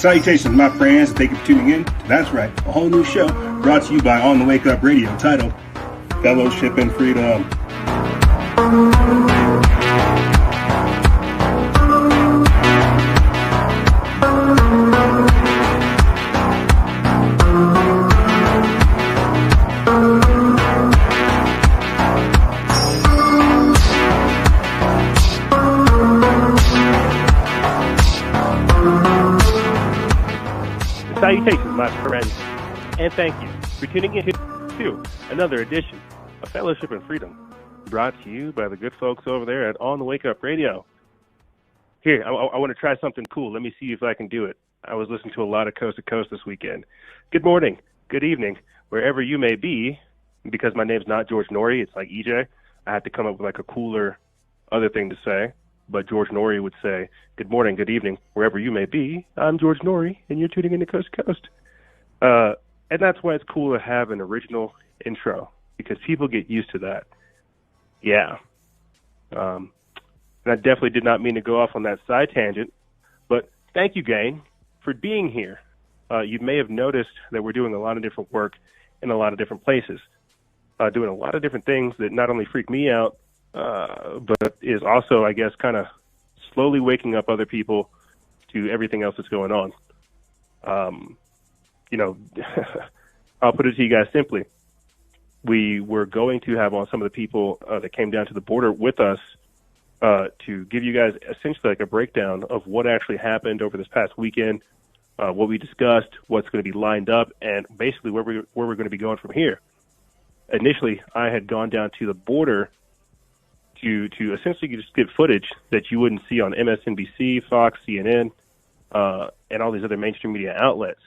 Salutations, my friends. Thank you for tuning in. That's right, a whole new show brought to you by On the Wake Up Radio, titled Fellowship and Freedom. Salutations, my friends, and thank you for tuning in to another edition of Fellowship and Freedom, brought to you by the good folks over there at On the Wake Up Radio. Here, I want to try something cool. Let me see if I can do it. I was listening to a lot of Coast to Coast this weekend. Good morning, good evening, wherever you may be. Because my name's not George Norrie, it's like EJ. I had to come up with like a cooler other thing to say. But George Norrie would say, good morning, good evening, wherever you may be. I'm George Norrie, and you're tuning into Coast to Coast. And that's why it's cool to have an original intro, because people get used to that. Yeah. And I definitely did not mean to go off on that side tangent, but thank you, gang, for being here. You may have noticed that we're doing a lot of different work in a lot of different places, doing a lot of different things that not only freak me out, but is also, I guess, kind of slowly waking up other people to everything else that's going on. I'll put it to you guys simply. We were going to have on some of the people that came down to the border with us to give you guys essentially like a breakdown of what actually happened over this past weekend, what we discussed, what's going to be lined up, and basically where we're going to be going from here. Initially, I had gone down to the border to essentially just get footage that you wouldn't see on MSNBC, Fox, CNN, and all these other mainstream media outlets.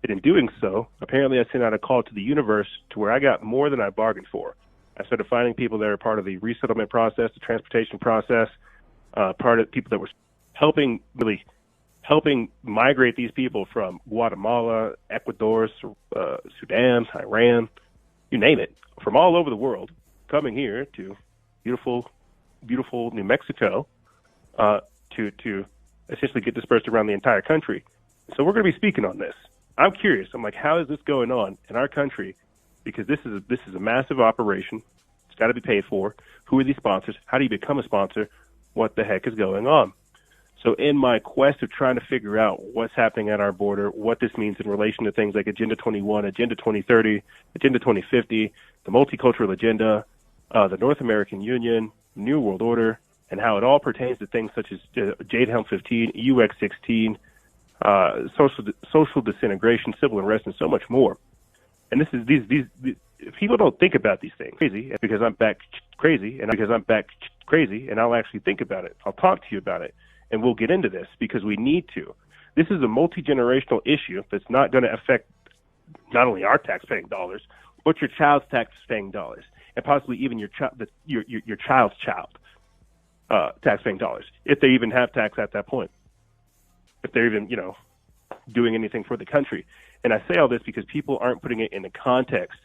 And in doing so, apparently I sent out a call to the universe to where I got more than I bargained for. I started finding people that are part of the resettlement process, the transportation process, part of people that were helping migrate these people from Guatemala, Ecuador, Sudan, Iran, you name it, from all over the world, coming here to beautiful New Mexico to essentially get dispersed around the entire country. So we're going to be speaking on this. I'm curious. I'm like, how is this going on in our country? Because this is a massive operation. It's got to be paid for. Who are these sponsors? How do you become a sponsor? What the heck is going on? So in my quest of trying to figure out what's happening at our border, what this means in relation to things like Agenda 21, Agenda 2030, Agenda 2050, the multicultural agenda, the North American Union, New World Order, and how it all pertains to things such as Jade Helm 15, UX 16, social disintegration, civil unrest, and so much more. And this is these people don't think about these things. Crazy, because I'm back crazy, and I'll actually think about it. I'll talk to you about it, and we'll get into this because we need to. This is a multi-generational issue that's not going to affect not only our tax-paying dollars, but your child's tax-paying dollars, and possibly even your child's child tax-paying dollars, if they even have tax at that point, if they're even doing anything for the country. And I say all this because people aren't putting it into context.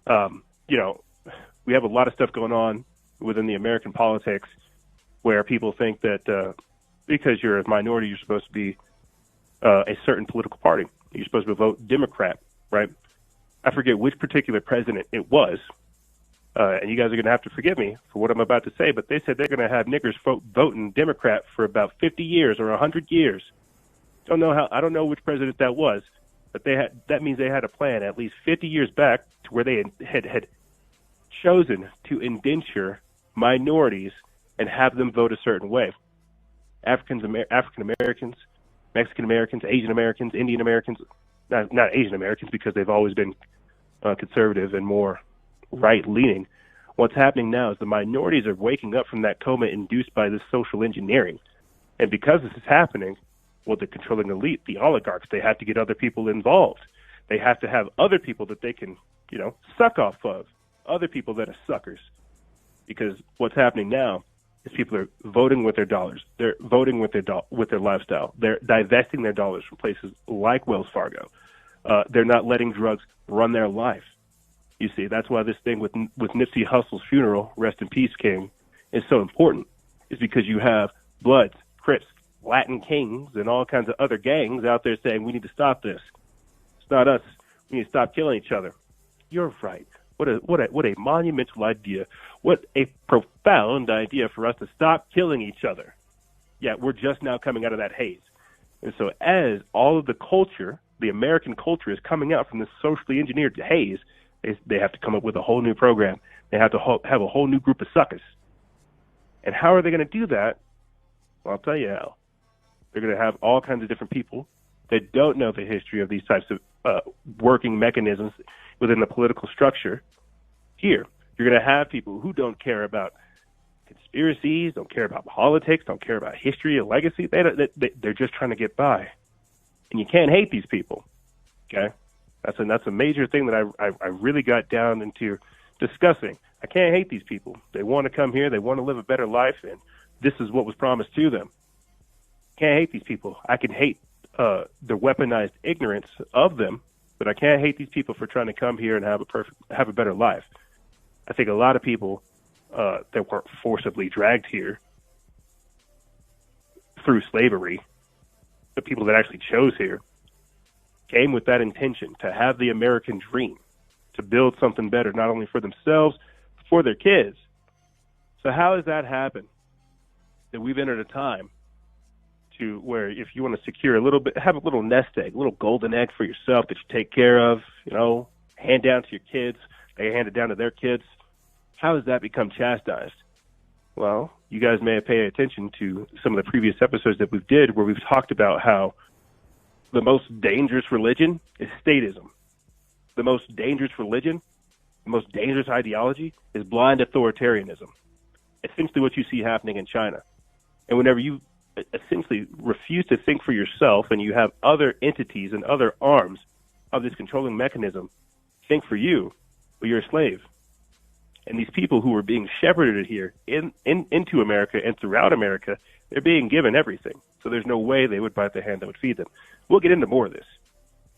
We have a lot of stuff going on within the American politics where people think that because you're a minority, you're supposed to be a certain political party. You're supposed to vote Democrat, right? I forget which particular president it was, and you guys are going to have to forgive me for what I'm about to say, but they said they're going to have niggers voting Democrat for about 50 years or 100 years. I don't know which president that was, but that means they had a plan at least 50 years back to where they had chosen to indenture minorities and have them vote a certain way. African Americans, Mexican Americans, Asian Americans, Indian Americans, not Asian Americans because they've always been conservative and more right-leaning. What's happening now is the minorities are waking up from that coma induced by this social engineering. And because this is happening, well, the controlling elite, the oligarchs, they have to get other people involved. They have to have other people that they can, suck off of, other people that are suckers. Because what's happening now is people are voting with their dollars. They're voting with their lifestyle. They're divesting their dollars from places like Wells Fargo. They're not letting drugs run their life. You see, that's why this thing with Nipsey Hussle's funeral, rest in peace, King, is so important. Is because you have Bloods, Crips, Latin Kings and all kinds of other gangs out there saying we need to stop this. It's not us. We need to stop killing each other. You're right. What a monumental idea. What a profound idea for us to stop killing each other. Yeah, we're just now coming out of that haze. And so as all of the culture, the American culture, is coming out from this socially engineered haze, they have to come up with a whole new program. They have to have a whole new group of suckers. And how are they going to do that? Well, I'll tell you how. They're going to have all kinds of different people that don't know the history of these types of working mechanisms within the political structure. Here, you're going to have people who don't care about conspiracies, don't care about politics, don't care about history or legacy. They're just trying to get by. And you can't hate these people, okay? That's a major thing that I really got down into discussing. I can't hate these people. They want to come here. They want to live a better life, and this is what was promised to them. Can't hate these people. I can hate the weaponized ignorance of them, but I can't hate these people for trying to come here and have a better life. I think a lot of people that weren't forcibly dragged here through slavery, the people that actually chose here, came with that intention to have the American dream, to build something better, not only for themselves, but for their kids. So how has that happened? That we've entered a time to where if you want to secure a little bit, have a little nest egg, a little golden egg for yourself that you take care of, hand down to your kids, they hand it down to their kids. How has that become chastised? Well, you guys may have paid attention to some of the previous episodes that we did where we've talked about how the most dangerous religion is statism. The most dangerous religion, the most dangerous ideology is blind authoritarianism. Essentially what you see happening in China. And whenever you essentially refuse to think for yourself and you have other entities and other arms of this controlling mechanism think for you, well, you're a slave. And these people who are being shepherded here into America and throughout America, they're being given everything. So there's no way they would bite the hand that would feed them. We'll get into more of this.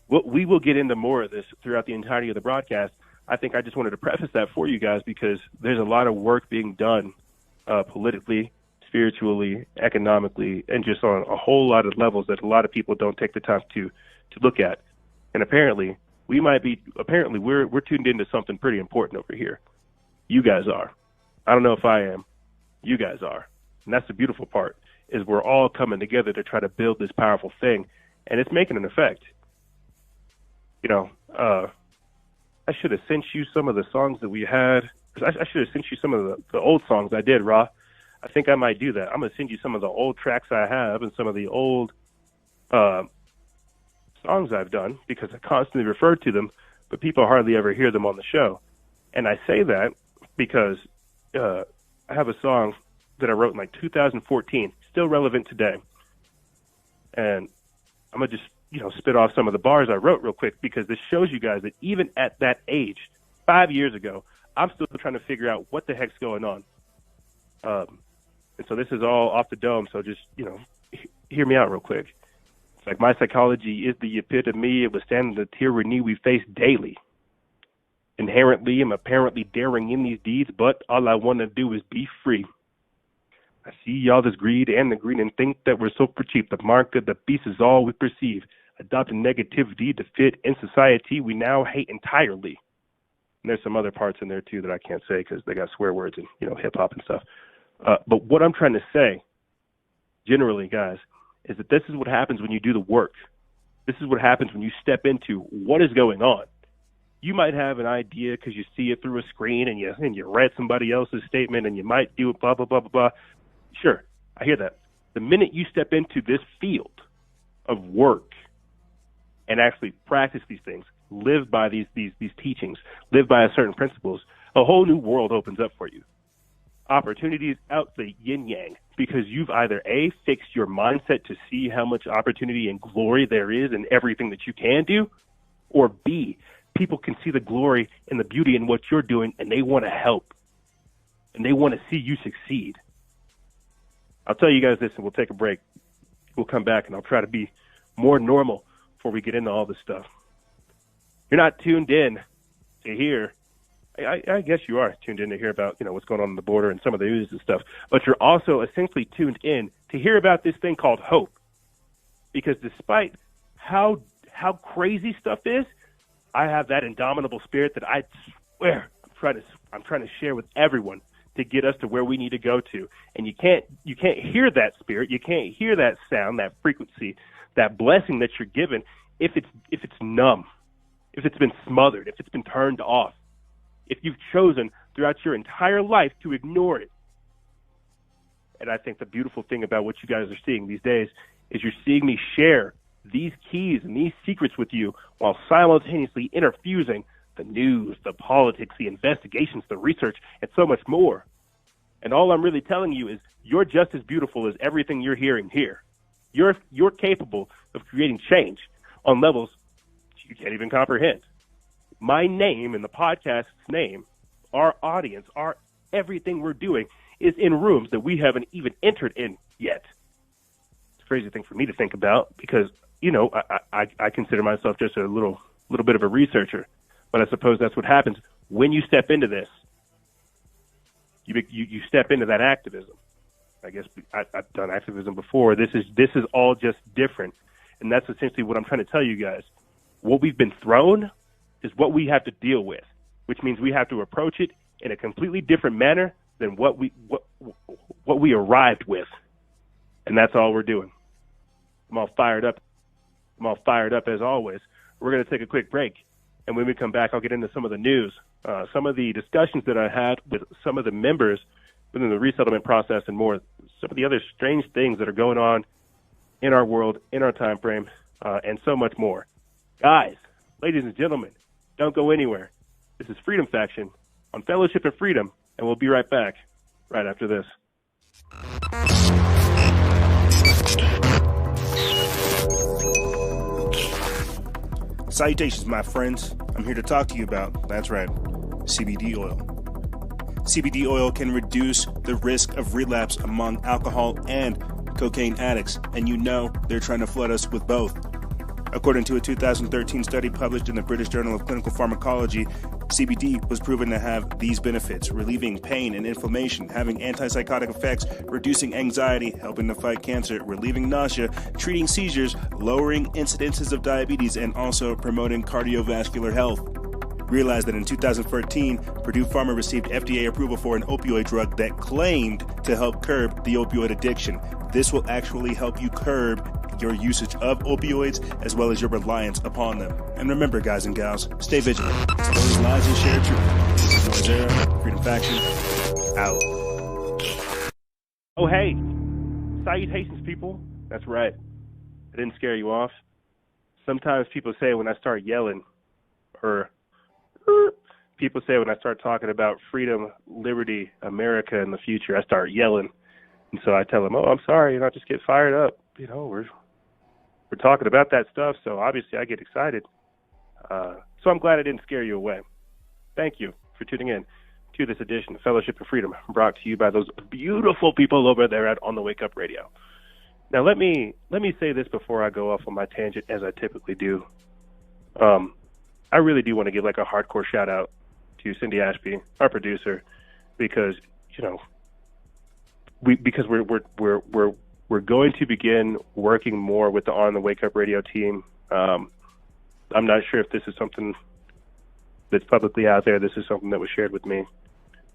We will get into more of this throughout the entirety of the broadcast. I think I just wanted to preface that for you guys because there's a lot of work being done politically, spiritually, economically, and just on a whole lot of levels that a lot of people don't take the time to look at. And apparently, we're tuned into something pretty important over here. You guys are. I don't know if I am. You guys are. And that's the beautiful part, is we're all coming together to try to build this powerful thing, and it's making an effect. I should have sent you some of the songs that we had. I should have sent you some of the old songs I did, Ra. I think I might do that. I'm going to send you some of the old tracks I have and some of the old songs I've done because I constantly refer to them, but people hardly ever hear them on the show. And I say that because I have a song that I wrote in 2014, still relevant today. And I'm going to just, spit off some of the bars I wrote real quick because this shows you guys that even at that age, 5 years ago, I'm still trying to figure out what the heck's going on. And so this is all off the dome, so just, hear me out real quick. It's like my psychology is the epitome of withstanding the tyranny we face daily. Inherently, I'm apparently daring in these deeds, but all I want to do is be free. I see all this greed and the greed and think that we're super cheap. The mark of the beast is all we perceive. Adopting negativity to fit in society we now hate entirely. And there's some other parts in there, too, that I can't say because they got swear words and, hip-hop and stuff. But what I'm trying to say, generally, guys, is that this is what happens when you do the work. This is what happens when you step into what is going on. You might have an idea because you see it through a screen and you read somebody else's statement and you might do blah, blah, blah, blah, blah. Sure, I hear that. The minute you step into this field of work and actually practice these things, live by these teachings, live by certain principles, a whole new world opens up for you. Opportunities out the yin-yang because you've either A, fixed your mindset to see how much opportunity and glory there is in everything that you can do, or B, people can see the glory and the beauty in what you're doing and they want to help and they want to see you succeed. I'll tell you guys this and we'll take a break. We'll come back and I'll try to be more normal before we get into all this stuff. You're not tuned in to hear I guess you are tuned in to hear about, what's going on the border and some of the news and stuff, but you're also essentially tuned in to hear about this thing called hope. Because despite how crazy stuff is, I have that indomitable spirit that I swear I'm trying to share with everyone to get us to where we need to go to. And you can't hear that spirit, you can't hear that sound, that frequency, that blessing that you're given if it's numb, if it's been smothered, if it's been turned off, if you've chosen throughout your entire life to ignore it. And I think the beautiful thing about what you guys are seeing these days is you're seeing me share these keys and these secrets with you while simultaneously interfusing the news, the politics, the investigations, the research, and so much more. And all I'm really telling you is you're just as beautiful as everything you're hearing here. You're capable of creating change on levels you can't even comprehend. My name and the podcast's name, our audience, our everything we're doing is in rooms that we haven't even entered in yet. It's a crazy thing for me to think about because, I consider myself just a little bit of a researcher. But I suppose that's what happens when you step into this. You step into that activism. I guess I've done activism before. This is all just different. And that's essentially what I'm trying to tell you guys. What we've been thrown is what we have to deal with, which means we have to approach it in a completely different manner than what we arrived with. And that's all we're doing. I'm all fired up as always. We're going to take a quick break. And when we come back, I'll get into some of the news, some of the discussions that I had with some of the members within the resettlement process and more, some of the other strange things that are going on in our world, in our time frame, and so much more. Guys, ladies and gentlemen, don't go anywhere. This is Freedom Faction on Fellowship and Freedom, and we'll be right back right after this. Salutations, my friends. I'm here to talk to you about, that's right, CBD oil. CBD oil can reduce the risk of relapse among alcohol and cocaine addicts, and they're trying to flood us with both. According to a 2013 study published in the British Journal of Clinical Pharmacology, CBD was proven to have these benefits: relieving pain and inflammation, having antipsychotic effects, reducing anxiety, helping to fight cancer, relieving nausea, treating seizures, lowering incidences of diabetes, and also promoting cardiovascular health. Realize that in 2013, Purdue Pharma received FDA approval for an opioid drug that claimed to help curb the opioid addiction. This will actually help you curb your usage of opioids as well as your reliance upon them. And remember, guys and gals, stay vigilant. Expose lies and share truth. This is Noise Era, Freedom Faction, out. Oh, hey. Salutations, people. That's right. I didn't scare you off. Sometimes people say when I start yelling, or people say when I start talking about freedom, liberty, America in the future, I start yelling. And so I tell them, I'm sorry, I just get fired up. We're talking about that stuff, so obviously I get excited. So I'm glad I didn't scare you away. Thank you for tuning in to this edition of Fellowship and Freedom, brought to you by those beautiful people over there at On the Wake Up Radio. Now, let me say this before I go off on my tangent, as I typically do. I really do want to give a hardcore shout out to Cindy Ashby, our producer, because we're going to begin working more with the On the Wake Up Radio team. I'm not sure if this is something that's publicly out there. This is something that was shared with me.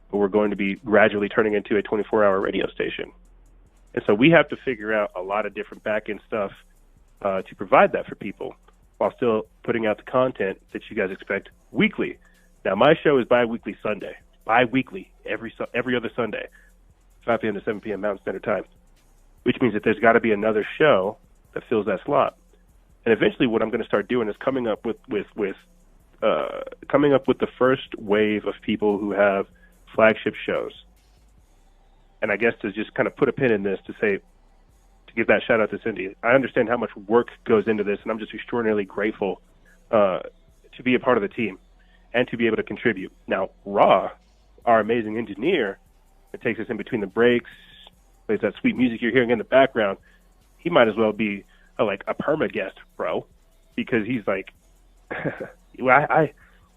But we're going to be gradually turning into a 24-hour radio station. And so we have to figure out a lot of different back-end stuff to provide that for people while still putting out the content that you guys expect weekly. Now, my show is bi-weekly Sunday. Bi-weekly, every other Sunday, 5 p.m. to 7 p.m. Mountain Standard Time, which means that there's got to be another show that fills that slot. And eventually what I'm going to start doing is coming up with the first wave of people who have flagship shows. And I guess to just kind of put a pin in this to give that shout out to Cindy. I understand how much work goes into this, and I'm just extraordinarily grateful to be a part of the team and to be able to contribute. Now, Ra, our amazing engineer that takes us in between the breaks, plays that sweet music you're hearing in the background, he might as well be a perma guest, bro, because he's I'm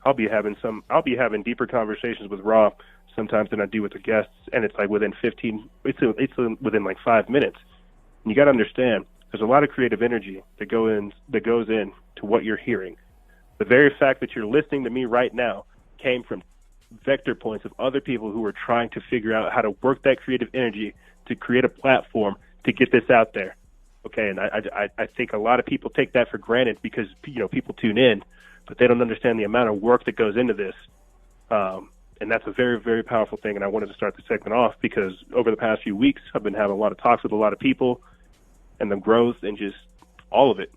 I'll be having deeper conversations with Ra sometimes than I do with the guests, and it's like within within like 5 minutes. And you got to understand, there's a lot of creative energy that goes in to what you're hearing. The very fact that you're listening to me right now came from vector points of other people who are trying to figure out how to work that creative energy to create a platform to get this out there. Okay, and I think a lot of people take that for granted because, you know, people tune in, but they don't understand the amount of work that goes into this. And that's a very, very powerful thing, and I wanted to start the segment off because over the past few weeks, I've been having a lot of talks with a lot of people and the growth and just all of it.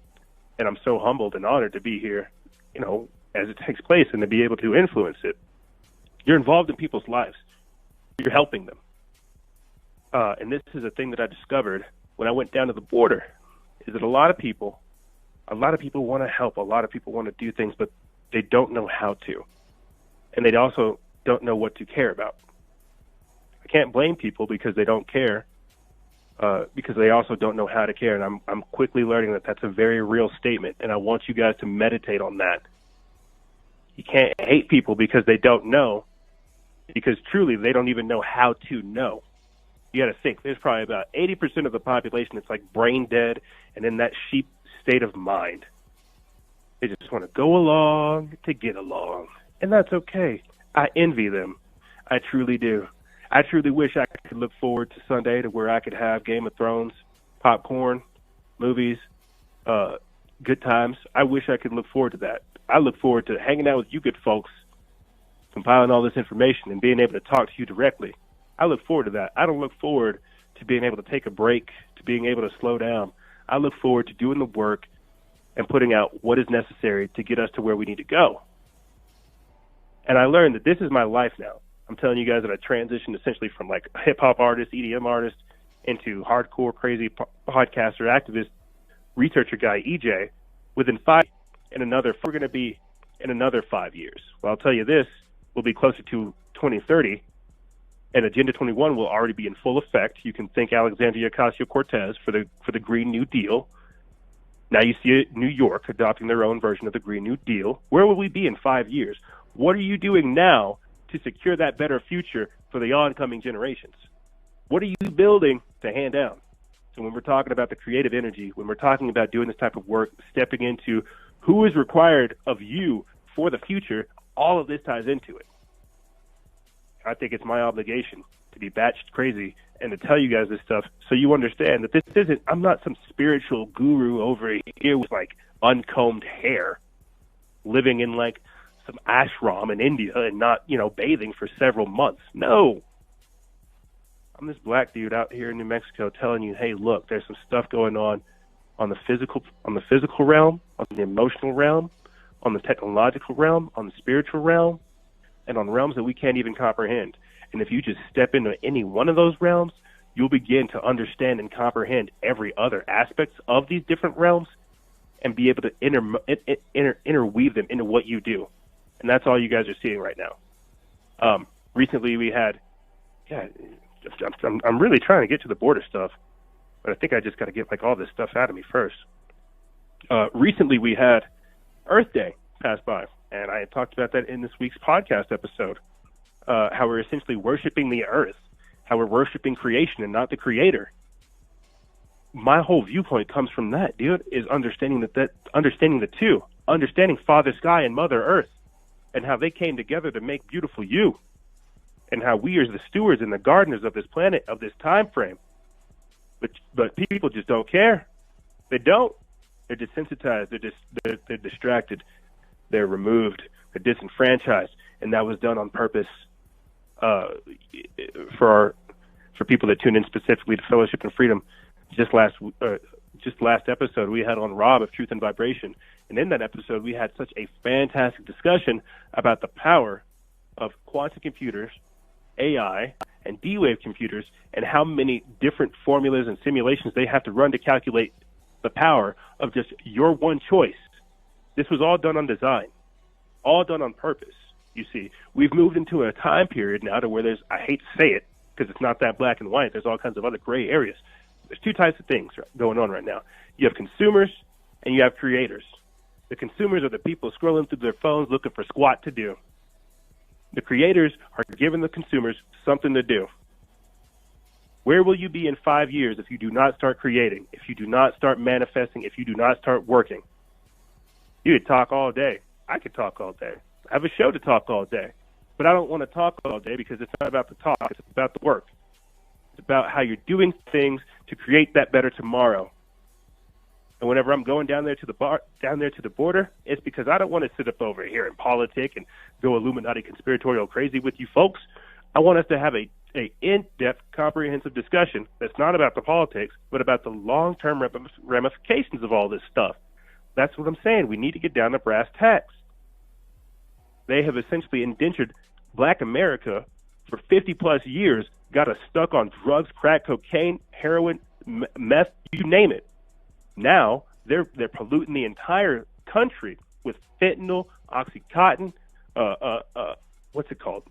And I'm so humbled and honored to be here, you know, as it takes place and to be able to influence it. You're involved in people's lives. You're helping them. And this is a thing that I discovered when I went down to the border, is that a lot of people want to help. A lot of people want to do things, but they don't know how to. And they also don't know what to care about. I can't blame people because they don't care, because they also don't know how to care. And I'm quickly learning that that's a very real statement, and I want you guys to meditate on that. You can't hate people because they don't know, because truly they don't even know how to know. You got to think, there's probably about 80% of the population that's like brain dead and in that sheep state of mind. They just want to go along to get along, and that's okay. I envy them. I truly do. I truly wish I could look forward to Sunday to where I could have Game of Thrones, popcorn, movies, good times. I wish I could look forward to that. I look forward to hanging out with you good folks, compiling all this information and being able to talk to you directly. I look forward to that. I don't look forward to being able to take a break, to being able to slow down. I look forward to doing the work and putting out what is necessary to get us to where we need to go. And I learned that this is my life now. I'm telling you guys that I transitioned essentially from like a hip-hop artist, EDM artist, into hardcore, crazy podcaster, activist, researcher guy, EJ, within 5 and another, we're going to be in another 5 years. Well, I'll tell you this, we'll be closer to 2030, and Agenda 21 will already be in full effect. You can thank Alexandria Ocasio-Cortez for the Green New Deal. Now you see New York adopting their own version of the Green New Deal. Where will we be in 5 years? What are you doing now to secure that better future for the oncoming generations? What are you building to hand down? So when we're talking about the creative energy, when we're talking about doing this type of work, stepping into who is required of you for the future, all of this ties into it. I think it's my obligation to be batshit crazy and to tell you guys this stuff so you understand that this isn't, I'm not some spiritual guru over here with like uncombed hair living in like some ashram in India and not, you know, bathing for several months. No. I'm this black dude out here in New Mexico telling you, hey, look, there's some stuff going on the physical realm, on the emotional realm, on the technological realm, on the spiritual realm, and on realms that we can't even comprehend. And if you just step into any one of those realms, you'll begin to understand and comprehend every other aspect of these different realms and be able to interweave them into what you do. And that's all you guys are seeing right now. Recently we had, I'm really trying to get to the border stuff, but I think I just got to get like all this stuff out of me first. Recently we had Earth Day pass by, and I talked about that in this week's podcast episode, how we're essentially worshiping the earth, how we're worshiping creation and not the creator. My whole viewpoint comes from that, dude, is understanding understanding the two, understanding Father Sky and Mother Earth, and how they came together to make beautiful you, and how we are the stewards and the gardeners of this planet, of this time frame. But people just don't care. They don't. They're desensitized. They're distracted. They're removed. They're disenfranchised, and that was done on purpose for people that tune in specifically to Fellowship and Freedom. Just last episode, we had on Rob of Truth and Vibration, and in that episode, we had such a fantastic discussion about the power of quantum computers, AI, and D-Wave computers, and how many different formulas and simulations they have to run to calculate the power of just your one choice. This was all done on design, all done on purpose. You see, we've moved into a time period now to where there's, I hate to say it, because it's not that black and white. There's all kinds of other gray areas. There's two types of things going on right now. You have consumers and you have creators. The consumers are the people scrolling through their phones looking for squat to do. The creators are giving the consumers something to do. Where will you be in 5 years if you do not start creating, if you do not start manifesting, if you do not start working? You could talk all day. I could talk all day. I have a show to talk all day. But I don't want to talk all day because it's not about the talk. It's about the work. It's about how you're doing things to create that better tomorrow. And whenever I'm going down there to the border, it's because I don't want to sit up over here and politic and go Illuminati conspiratorial crazy with you folks. I want us to have a in-depth, comprehensive discussion that's not about the politics, but about the long-term ramifications of all this stuff. That's what I'm saying. We need to get down to brass tacks. They have essentially indentured Black America for 50-plus years, got us stuck on drugs, crack, cocaine, heroin, meth, you name it. Now they're polluting the entire country with fentanyl, OxyContin, what's it called?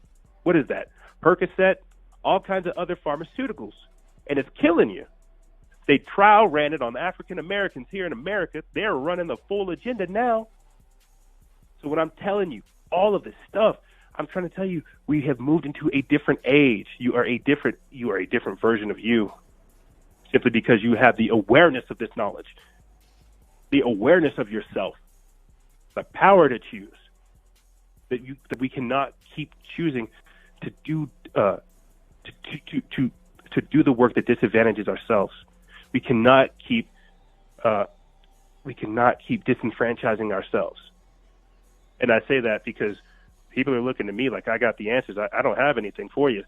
What is that? Percocet, all kinds of other pharmaceuticals, and it's killing you. They trial ran it on African Americans here in America. They're running the full agenda now. So when I'm telling you all of this stuff, I'm trying to tell you we have moved into a different age. You are a different version of you, simply because you have the awareness of this knowledge, the awareness of yourself, the power to choose. That we cannot keep choosing to do to do the work that disadvantages ourselves. We cannot keep disenfranchising ourselves. And I say that because people are looking to me like I got the answers. I don't have anything for you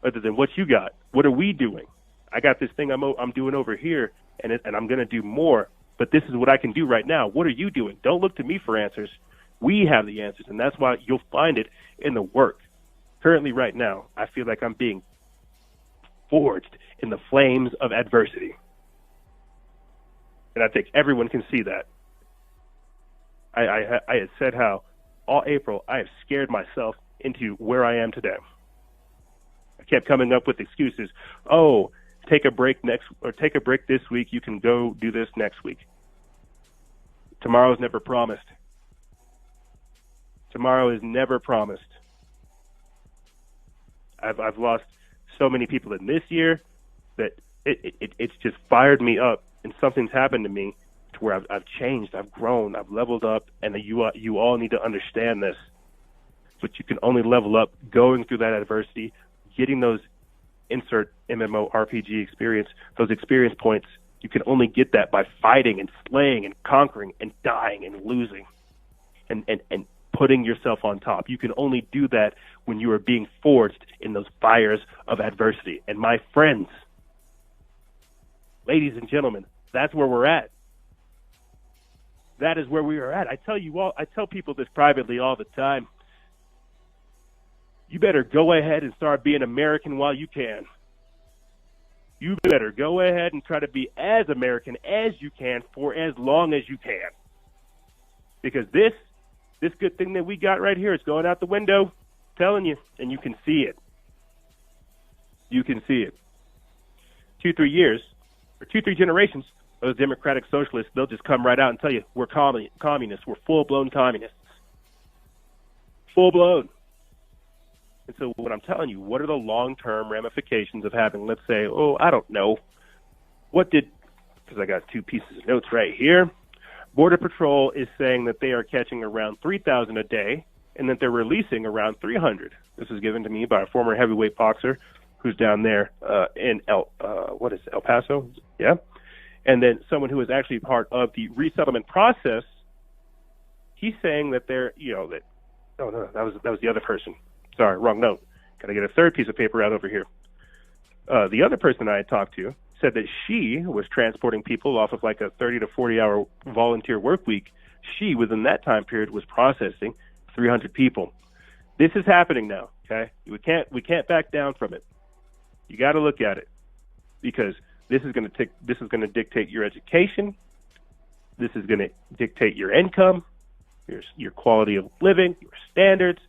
other than what you got. What are we doing? I got this thing I'm doing over here, and I'm going to do more. But this is what I can do right now. What are you doing? Don't look to me for answers. We have the answers, and that's why you'll find it in the work. Currently, right now, I feel like I'm being forged in the flames of adversity. And I think everyone can see that. I had said how all April I have scared myself into where I am today. I kept coming up with excuses. Oh, take a break this week. You can go do this next week. Tomorrow's never promised. Tomorrow is never promised. I've lost so many people in this year that it's just fired me up, and something's happened to me to where I've changed, I've grown, I've leveled up, and you all need to understand this. But you can only level up going through that adversity, getting those insert MMO RPG experience, those experience points. You can only get that by fighting and slaying and conquering and dying and losing and putting yourself on top. You can only do that when you are being forged in those fires of adversity. And my friends, ladies and gentlemen, that's where we're at. That is where we are at. I tell people this privately all the time. You better go ahead and start being American while you can. You better go ahead and try to be as American as you can for as long as you can. Because this good thing that we got right here is going out the window, I'm telling you, and you can see it. You can see it. 2-3 generations, those democratic socialists, they'll just come right out and tell you, we're communists, we're full-blown communists. Full-blown. And so what I'm telling you, what are the long-term ramifications of having, let's say, I don't know, because I got 2 pieces of notes right here. Border Patrol is saying that they are catching around 3,000 a day and that they're releasing around 300. This is given to me by a former heavyweight boxer who's down there in El Paso? Yeah. And then someone who is actually part of the resettlement process, he's saying that they're, that was the other person. Sorry, wrong note. Got to get a third piece of paper out over here. The other person I had talked to said that she was transporting people off of like a 30 to 40-hour volunteer work week. She, within that time period, was processing 300 people. This is happening now, okay? We can't back down from it. You got to look at it because this is going to dictate your education. This is going to dictate your income, your quality of living, your standards.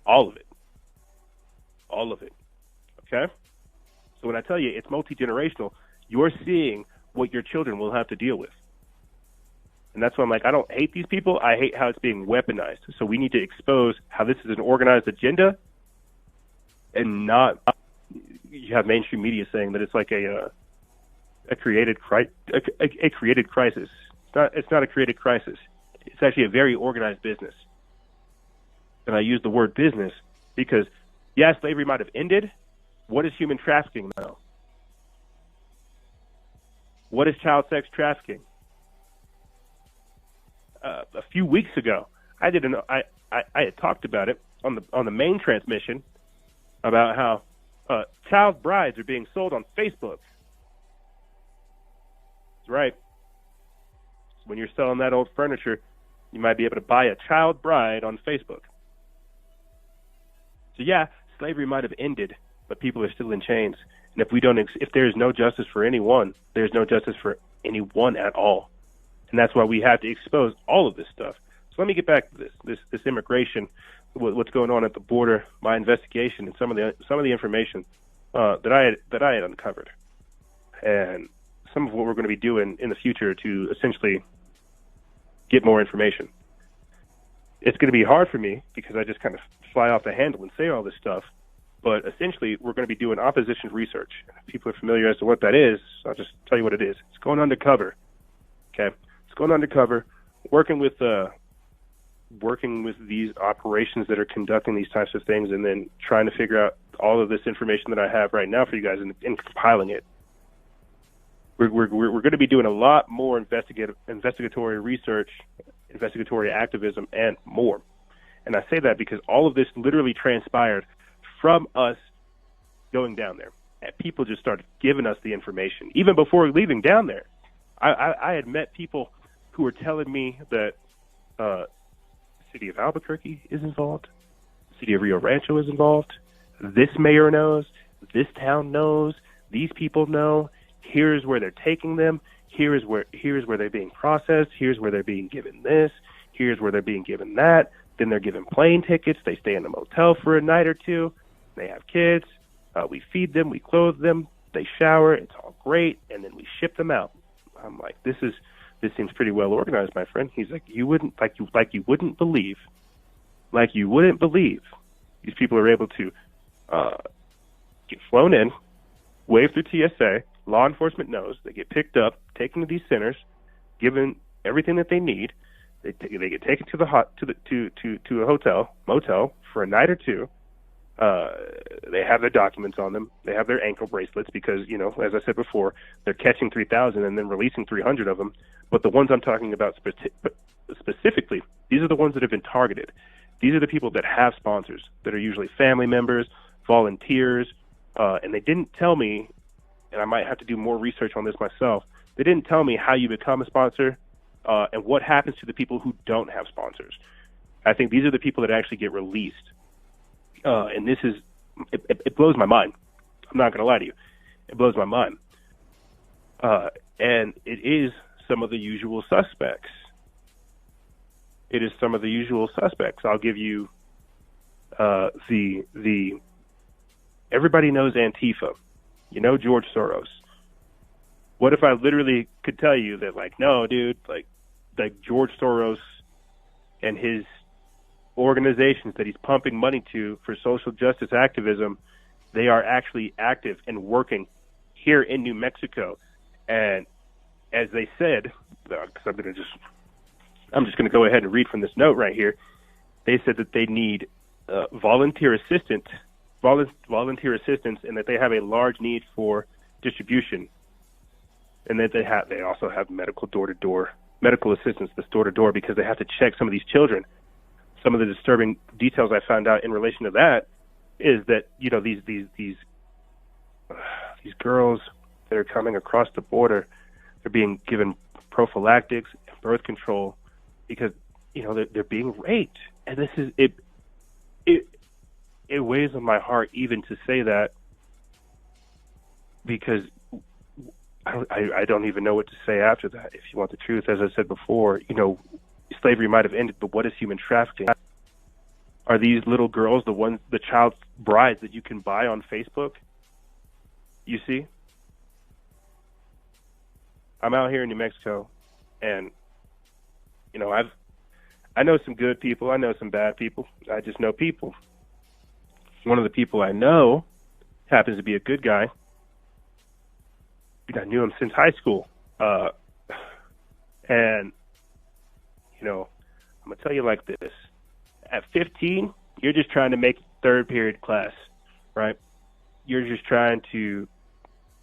All of it. All of it. Okay? So when I tell you it's multi-generational, you're seeing what your children will have to deal with. And that's why I'm like, I don't hate these people. I hate how it's being weaponized. So we need to expose how this is an organized agenda, and not you have mainstream media saying that it's like a created crisis. It's not a created crisis. It's actually a very organized business. And I use the word business because, yeah, slavery might have ended. What is human trafficking now? What is child sex trafficking? A few weeks ago, I had talked about it on the main transmission about how child brides are being sold on Facebook. That's right. When you're selling that old furniture, you might be able to buy a child bride on Facebook. So yeah, slavery might have ended, but people are still in chains. And if there is no justice for anyone, there's no justice for anyone at all. And that's why we have to expose all of this stuff. So let me get back to this immigration, what's going on at the border, my investigation, and some of the information that I had uncovered, and some of what we're going to be doing in the future to essentially get more information. It's going to be hard for me because I just kind of fly off the handle and say all this stuff. But essentially, we're going to be doing opposition research. If people are familiar as to what that is, I'll just tell you what it is. It's going undercover. Okay, it's going undercover, working with these operations that are conducting these types of things, and then trying to figure out all of this information that I have right now for you guys and compiling it. We're going to be doing a lot more investigatory research, investigatory activism, and more. And I say that because all of this literally transpired from us going down there. And people just started giving us the information. Even before leaving down there, I had met people who were telling me that the city of Albuquerque is involved, the city of Rio Rancho is involved, this mayor knows, this town knows, these people know, here's where they're taking them, here's where they're being processed, here's where they're being given this, here's where they're being given that, then they're given plane tickets, they stay in a motel for a night or two, they have kids, we feed them, we clothe them, they shower, it's all great, and then we ship them out. I'm like, this seems pretty well organized, my friend. He's like, you wouldn't believe these people are able to get flown in, wave through TSA, law enforcement knows, they get picked up, taken to these centers, given everything that they need. They get taken to a hotel, motel for a night or two. They have their documents on them. They have their ankle bracelets because, as I said before, they're catching 3,000 and then releasing 300 of them. But the ones I'm talking about specifically, these are the ones that have been targeted. These are the people that have sponsors, that are usually family members, volunteers, and they didn't tell me, and I might have to do more research on this myself, they didn't tell me how you become a sponsor and what happens to the people who don't have sponsors. I think these are the people that actually get released. And this is, it blows my mind. I'm not going to lie to you. It blows my mind. And it is some of the usual suspects. I'll give you everybody knows Antifa. George Soros. What if I literally could tell you that, no, dude, like George Soros and his organizations that he's pumping money to for social justice activism, they are actually active and working here in New Mexico. And as they said, because I'm just going to go ahead and read from this note right here. They said that they need volunteer assistance, and that they have a large need for distribution, and that they also have medical assistance that's door to door, because they have to check some of these children. Some of the disturbing details I found out in relation to that is that these girls that are coming across the border, they're being given prophylactics and birth control because they're being raped, and this is it. It weighs on my heart even to say that, because I don't even know what to say after that. If you want the truth, as I said before, slavery might have ended, but what is human trafficking? Are these little girls the child brides that you can buy on Facebook? You see? I'm out here in New Mexico, and You know, I know some good people. I know some bad people. I just know people. One of the people I know happens to be a good guy. I knew him since high school. And, you know, I'm going to tell you like this. At 15, you're just trying to make third period class, right? You're just trying to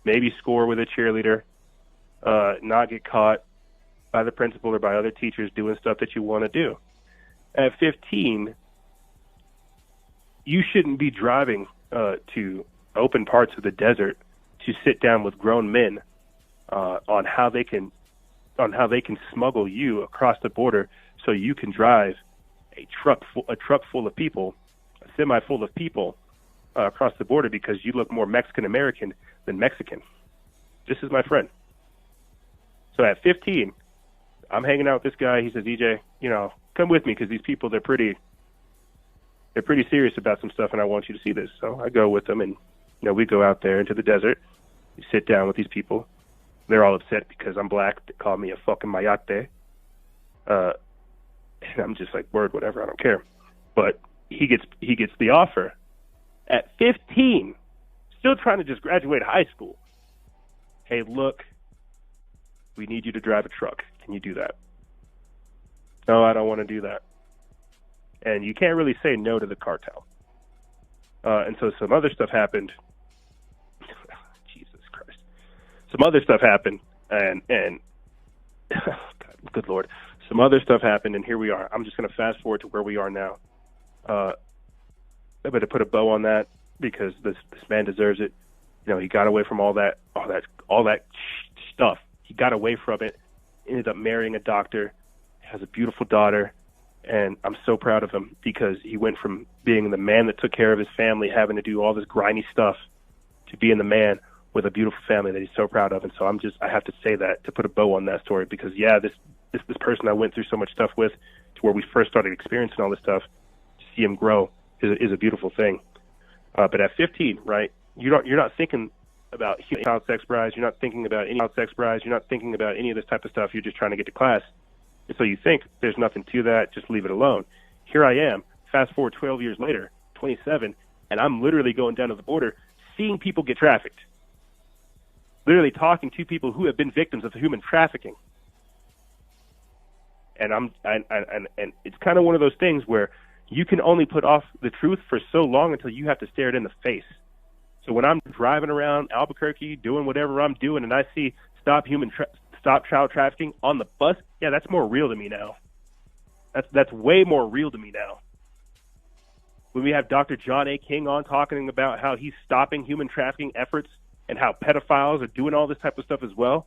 maybe score with a cheerleader, not get caught by the principal or by other teachers doing stuff that you want to do. At 15, you shouldn't be driving to open parts of the desert to sit down with grown men on how they can smuggle you across the border so you can drive a truck full of people, a semi full of people across the border because you look more Mexican American than Mexican. This is my friend. So at 15, I'm hanging out with this guy. He says, EJ, you know, come with me because these people, they're pretty serious about some stuff, and I want you to see this. So I go with them, and, you know, we go out there into the desert. We sit down with these people. They're all upset because I'm black. They call me a fucking mayate. And I'm just like, word, whatever, I don't care. But he gets the offer at 15, still trying to just graduate high school. Hey, look, we need you to drive a truck. Can you do that? No, I don't want to do that. And you can't really say no to the cartel. And so some other stuff happened. Jesus Christ. Some other stuff happened, and God, good Lord. Some other stuff happened, and here we are. I'm just going to fast forward to where we are now. I better put a bow on that because this man deserves it. You know, he got away from all that stuff. He got away from it, ended up marrying a doctor, has a beautiful daughter, and I'm so proud of him because he went from being the man that took care of his family, having to do all this grimy stuff, to being the man with a beautiful family that he's so proud of. And so I have to say that to put a bow on that story because, yeah, this person I went through so much stuff with to where we first started experiencing all this stuff, to see him grow is a beautiful thing. But at 15, right, you're not thinking about child sex brides. You're not thinking about any child sex brides. You're not thinking about any of this type of stuff. You're just trying to get to class. And so you think there's nothing to that. Just leave it alone. Here I am, fast forward 12 years later, 27, and I'm literally going down to the border, seeing people get trafficked. Literally talking to people who have been victims of human trafficking. And it's kind of one of those things where you can only put off the truth for so long until you have to stare it in the face. So when I'm driving around Albuquerque doing whatever I'm doing and I see stop child trafficking on the bus, yeah, that's more real to me now. That's way more real to me now. When we have Dr. John A. King on talking about how he's stopping human trafficking efforts and how pedophiles are doing all this type of stuff as well.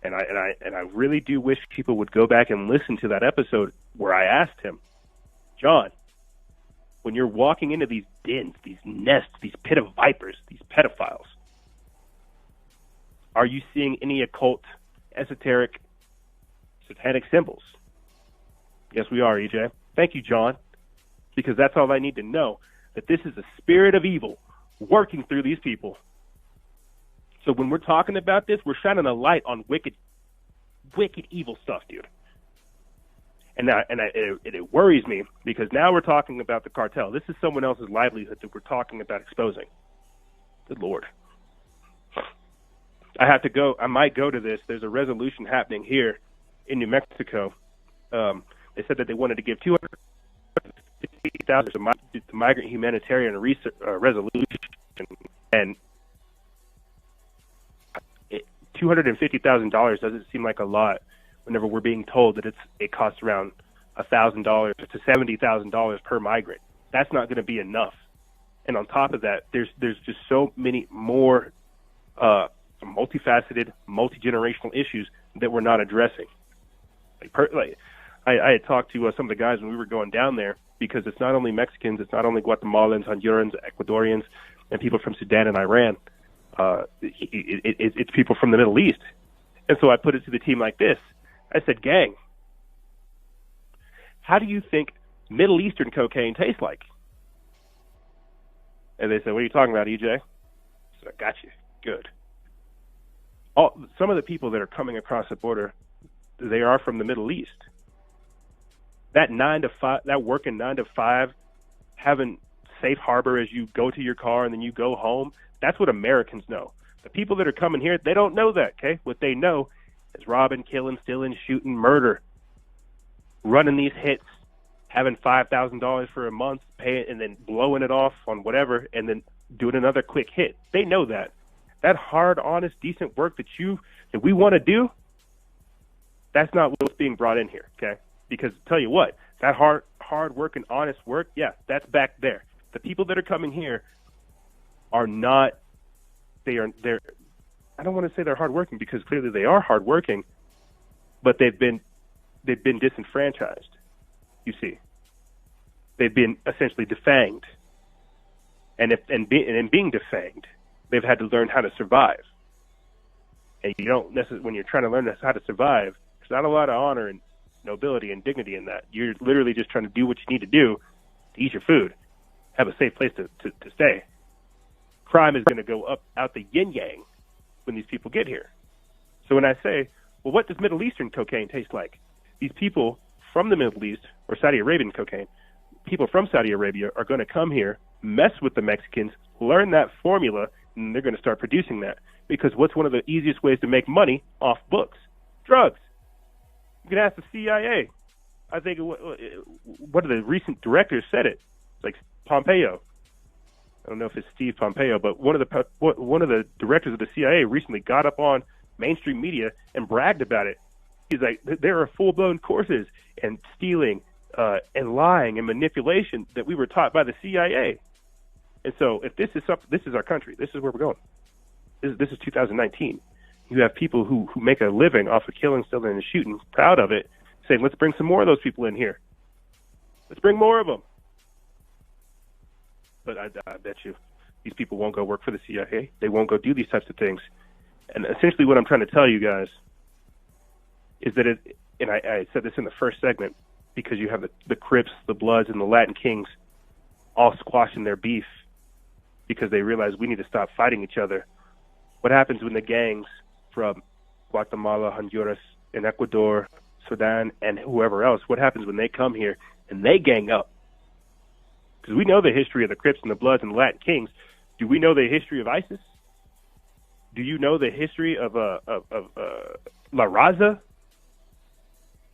And I really do wish people would go back and listen to that episode where I asked him, John, when you're walking into these dens, these nests, these pit of vipers, these pedophiles, are you seeing any occult, esoteric, satanic symbols? Yes, we are, EJ. Thank you, John, because that's all I need to know, that this is a spirit of evil working through these people. So when we're talking about this, we're shining a light on wicked, evil stuff, dude. And it worries me because now we're talking about the cartel. This is someone else's livelihood that we're talking about exposing. Good Lord. I might go to this. There's a resolution happening here in New Mexico. They said that they wanted to give $250,000 to migrant humanitarian resolution, and $250,000 doesn't seem like a lot whenever we're being told that it costs around $1,000 to $70,000 per migrant. That's not going to be enough. And on top of that, there's just so many more multifaceted, multi-generational issues that we're not addressing. I had talked to some of the guys when we were going down there because it's not only Mexicans, it's not only Guatemalans, Hondurans, Ecuadorians, and people from Sudan and Iran. It's people from the Middle East. And so I put it to the team like this. I said, gang, how do you think Middle Eastern cocaine tastes like? And they said, what are you talking about, EJ? I said, I got you. Good. Some of the people that are coming across the border, they are from the Middle East. That 9 to 5, that working 9 to 5, having safe harbor as you go to your car and then you go home, that's what Americans know. The people that are coming here, they don't know that, okay? What they know is robbing, killing, stealing, shooting, murder, running these hits, having $5,000 for a month, paying, and then blowing it off on whatever, and then doing another quick hit. They know that. That hard, honest, decent work that we want to do, that's not what's being brought in here, okay? Because tell you what, that hard work and honest work, yeah, that's back there. The people that are coming here are not. They're. I don't want to say they're hardworking because clearly they are hardworking, but they've been disenfranchised. You see, they've been essentially defanged, and in being defanged, they've had to learn how to survive. And you don't necessarily, when you're trying to learn how to survive, there's not a lot of honor and nobility and dignity in that. You're literally just trying to do what you need to do to eat your food, have a safe place to stay. Crime is going to go up out the yin-yang when these people get here. So when I say, well, what does Middle Eastern cocaine taste like? These people from the Middle East, or Saudi Arabian cocaine, people from Saudi Arabia are going to come here, mess with the Mexicans, learn that formula, and they're going to start producing that. Because what's one of the easiest ways to make money off books? Drugs. You can ask the CIA. I think one of the recent directors said it. It's like Pompeo. I don't know if it's Steve Pompeo, but one of the directors of the CIA recently got up on mainstream media and bragged about it. He's like, there are full-blown courses in stealing and lying and manipulation that we were taught by the CIA. And so, if this is our country. This is where we're going. This is 2019. You have people who make a living off of killing, stealing, and shooting, proud of it, saying, let's bring some more of those people in here. Let's bring more of them. But I bet you these people won't go work for the CIA. They won't go do these types of things. And essentially what I'm trying to tell you guys is that and I said this in the first segment, because you have the Crips, the Bloods, and the Latin Kings all squashing their beef because they realize we need to stop fighting each other. What happens when the gangs from Guatemala, Honduras, and Ecuador, Sudan, and whoever else, what happens when they come here and they gang up? Because we know the history of the Crips and the Bloods and the Latin Kings. Do we know the history of ISIS? Do you know the history of La Raza?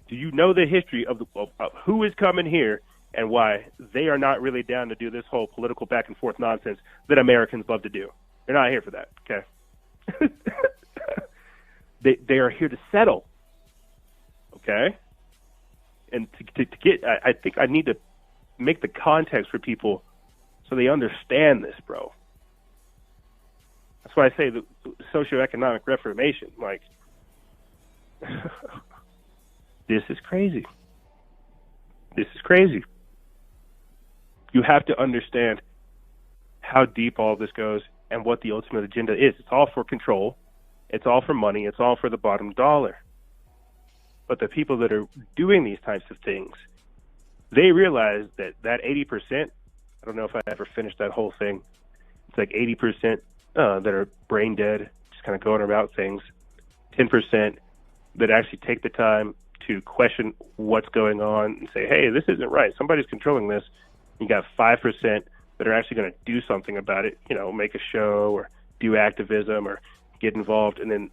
Do you know the history of who is coming here and why they are not really down to do this whole political back and forth nonsense that Americans love to do? They're not here for that, okay? They are here to settle, okay? And to get, I think I need to make the context for people so they understand this, bro. That's why I say the socioeconomic reformation. Like, this is crazy. This is crazy. You have to understand how deep all this goes and what the ultimate agenda is. It's all for control. It's all for money. It's all for the bottom dollar. But the people that are doing these types of things, they realize that 80%, I don't know if I ever finished that whole thing, it's like 80% that are brain dead, just kind of going about things, 10% that actually take the time to question what's going on and say, hey, this isn't right. Somebody's controlling this. You got 5% that are actually going to do something about it, make a show or do activism or get involved. And then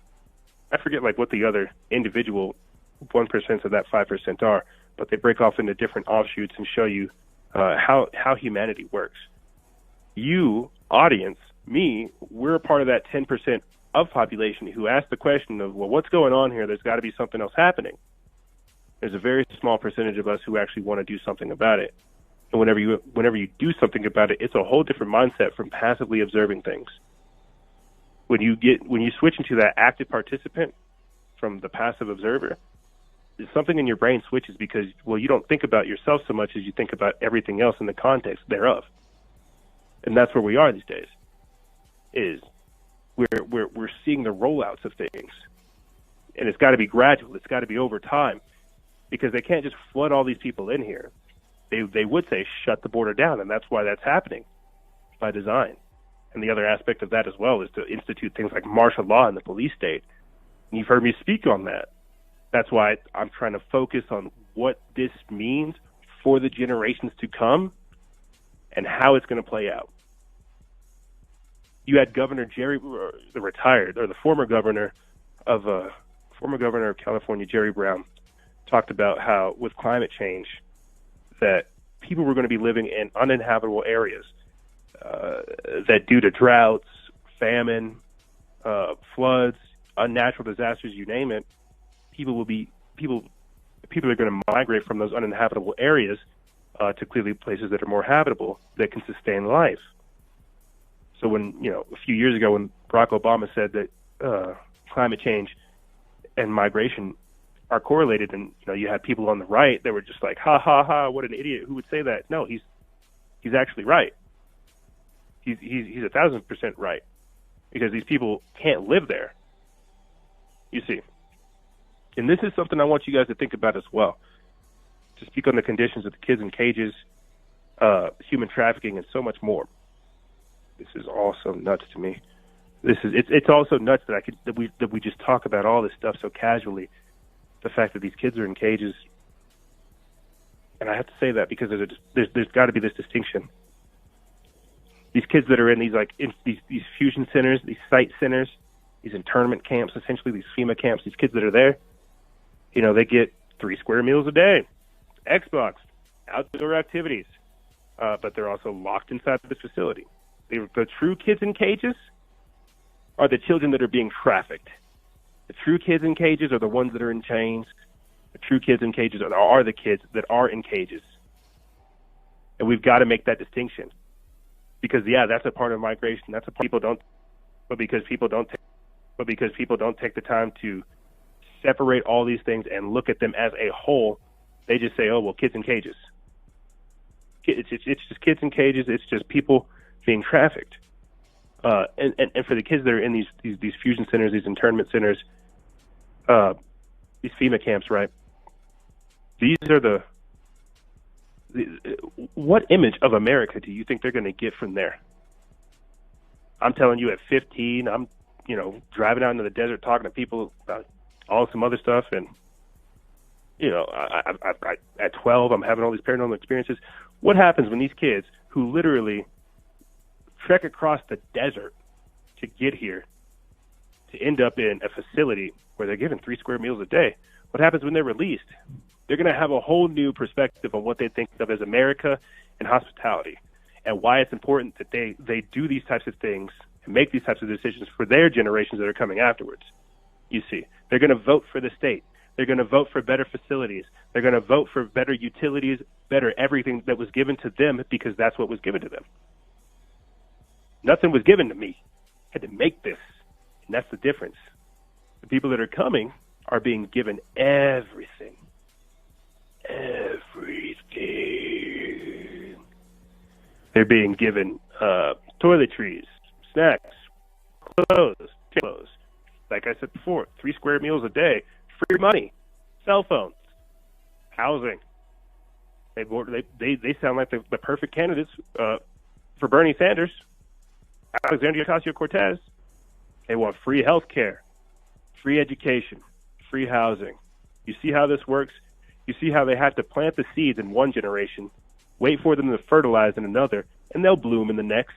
I forget like what the other individual 1% of that 5% are, but they break off into different offshoots and show you how humanity works. You, audience, me, we're a part of that 10% of population who ask the question of, well, what's going on here? There's got to be something else happening. There's a very small percentage of us who actually want to do something about it. And whenever you do something about it, it's a whole different mindset from passively observing things. When you switch into that active participant from the passive observer, something in your brain switches because, well, you don't think about yourself so much as you think about everything else in the context thereof. And that's where we are these days. Is we're seeing the rollouts of things, and it's got to be gradual. It's got to be over time, because they can't just flood all these people in here. They would say shut the border down, and that's why that's happening by design. And the other aspect of that as well is to institute things like martial law in the police state. And you've heard me speak on that. That's why I'm trying to focus on what this means for the generations to come and how it's going to play out. You had Governor Jerry, the former governor of California, Jerry Brown, talked about how with climate change that people were going to be living in uninhabitable areas, that due to droughts, famine, floods, unnatural disasters, you name it, people are going to migrate from those uninhabitable areas to clearly places that are more habitable that can sustain life. So when, a few years ago when Barack Obama said that climate change and migration are correlated, and you had people on the right that were just like, ha ha ha, what an idiot, who would say that? No, he's actually right. He's 1,000% right, because these people can't live there. You see, and this is something I want you guys to think about as well. To speak on the conditions of the kids in cages, human trafficking, and so much more. This is also nuts to me. It's also nuts that we just talk about all this stuff so casually. The fact that these kids are in cages, and I have to say that because there's got to be this distinction. These kids that are in these fusion centers, these site centers, these internment camps, essentially these FEMA camps, these kids that are there, they get 3 square meals a day, Xbox, outdoor activities, but they're also locked inside this facility. The true kids in cages are the children that are being trafficked. The true kids in cages are the ones that are in chains. The true kids in cages are the kids that are in cages. And we've got to make that distinction. Because that's a part of migration. That's a part people don't. But because people don't take the time to separate all these things and look at them as a whole, they just say, "Oh, well, kids in cages." It's just kids in cages. It's just people being trafficked. And for the kids that are in these fusion centers, these internment centers, these FEMA camps, right? These are what image of America do you think they're going to get from there? I'm telling you, at 15, I'm, driving out into the desert talking to people about some other stuff, and at 12, I'm having all these paranormal experiences. What happens when these kids who literally trek across the desert to get here to end up in a facility where they're given 3 square meals a day? What happens when they're released? They're going to have a whole new perspective on what they think of as America and hospitality, and why it's important that they do these types of things and make these types of decisions for their generations that are coming afterwards. You see, they're going to vote for the state. They're going to vote for better facilities. They're going to vote for better utilities, better everything that was given to them, because that's what was given to them. Nothing was given to me. I had to make this, and that's the difference. The people that are coming are being given everything. Everything. They're being given toiletries, snacks, clothes. Like I said before, 3 square meals a day, free money, cell phones, housing. They sound like the perfect candidates for Bernie Sanders, Alexandria Ocasio-Cortez. They want free health care, free education, free housing. You see how this works? You see how they have to plant the seeds in one generation, wait for them to fertilize in another, and they'll bloom in the next.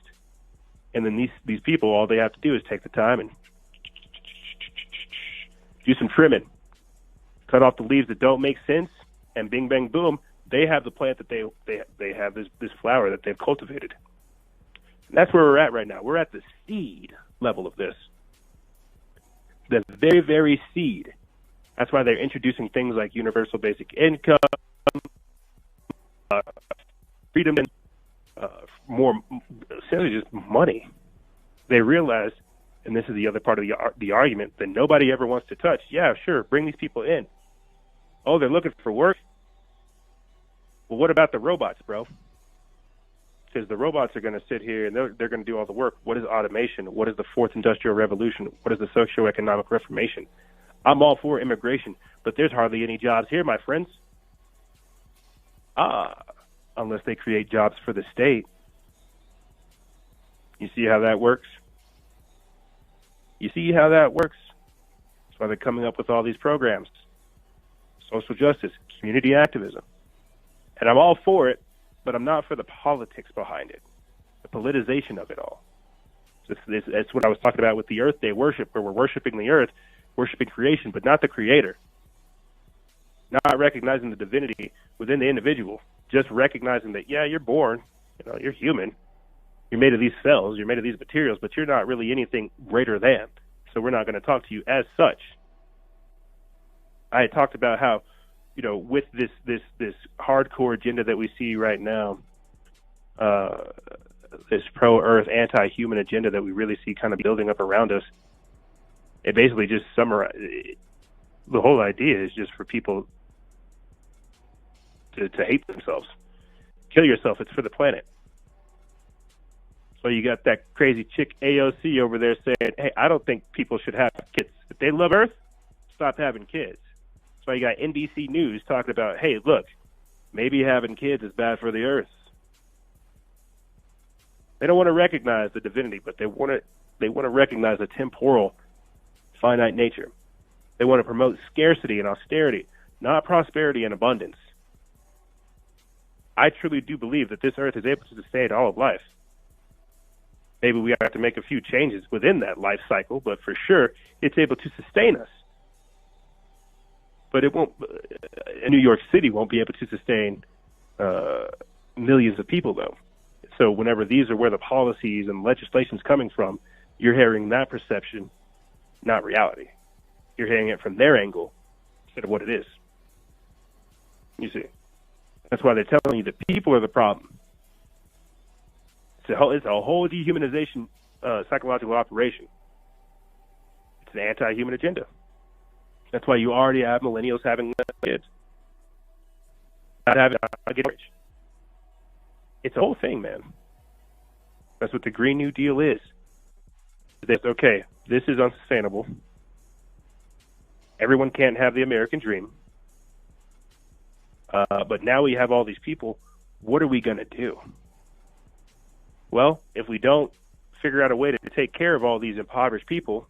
And then these people, all they have to do is take the time and do some trimming, cut off the leaves that don't make sense, and bing, bang, boom, they have the plant that they have this flower that they've cultivated. And that's where we're at right now. We're at the seed level of this. The very, very seed. That's why they're introducing things like universal basic income, freedom, more essentially just money. They realize, and this is the other part of the argument, that nobody ever wants to touch. Yeah, sure, bring these people in. Oh, they're looking for work? Well, what about the robots, bro? Because the robots are going to sit here and they're going to do all the work. What is automation? What is the fourth industrial revolution? What is the socioeconomic reformation? I'm all for immigration, but there's hardly any jobs here, my friends. Unless they create jobs for the state. You see how that works? You see how that works? That's why they're coming up with all these programs. social justice, community activism. And I'm all for it, but I'm not for the politics behind it, the politicization of it all. That's what I was talking about with the Earth Day worship, where we're worshiping the earth, worshiping creation, but not the creator. Not recognizing the divinity within the individual, just recognizing that, yeah, you're born, you're human, you're made of these cells, you're made of these materials, but you're not really anything greater than. So we're not going to talk to you as such. I had talked about how, with this hardcore agenda that we see right now, this pro-Earth, anti-human agenda that we really see kind of building up around us, it basically just summarizes. The whole idea is just for people to hate themselves. Kill yourself. It's for the planet. So you got that crazy chick AOC over there saying, hey, I don't think people should have kids. If they love Earth, stop having kids. So you got NBC News talking about, hey, look, maybe having kids is bad for the Earth. They don't want to recognize the divinity, but they want to recognize the temporal, finite nature. They want to promote scarcity and austerity, not prosperity and abundance. I truly do believe that this earth is able to sustain all of life. Maybe we have to make a few changes within that life cycle, but for sure, it's able to sustain us. But it won't. New York City won't be able to sustain millions of people, though. So whenever these are where the policies and legislation is coming from, you're hearing that perception, not reality. You're hearing it from their angle instead of what it is. You see, that's why they're telling you that people are the problem. It's a whole dehumanization psychological operation. It's an anti-human agenda. That's why you already have millennials having kids, not having a get rich. It's a whole thing, man. That's what the Green New Deal is. It's okay, this is unsustainable. Everyone can't have the American dream. But now we have all these people. What are we going to do? Well, if we don't figure out a way to take care of all these impoverished people,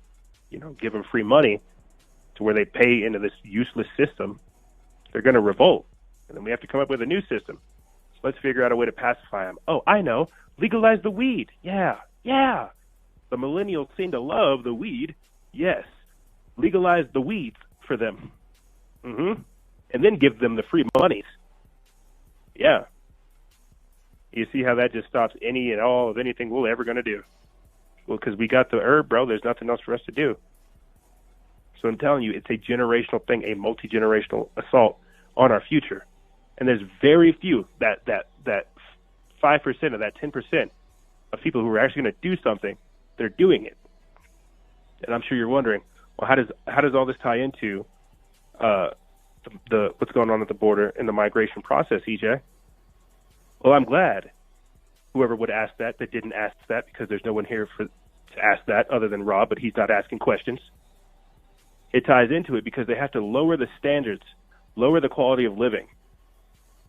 give them free money to where they pay into this useless system, they're going to revolt. And then we have to come up with a new system. So let's figure out a way to pacify them. Oh, I know. Legalize the weed. Yeah. The millennials seem to love the weed. Yes. Legalize the weeds for them. And then give them the free monies. Yeah. You see how that just stops any and all of anything we're ever going to do. Well, because we got the herb, bro. There's nothing else for us to do. So I'm telling you, it's a generational thing, a multi-generational assault on our future. And there's very few, that 5% of that 10% of people who are actually going to do something, they're doing it. And I'm sure you're wondering, well, how does all this tie into the what's going on at the border and the migration process, EJ? Well, I'm glad whoever would ask that didn't ask that, because there's no one here to ask that other than Rob, but he's not asking questions. It ties into it because they have to lower the standards, lower the quality of living,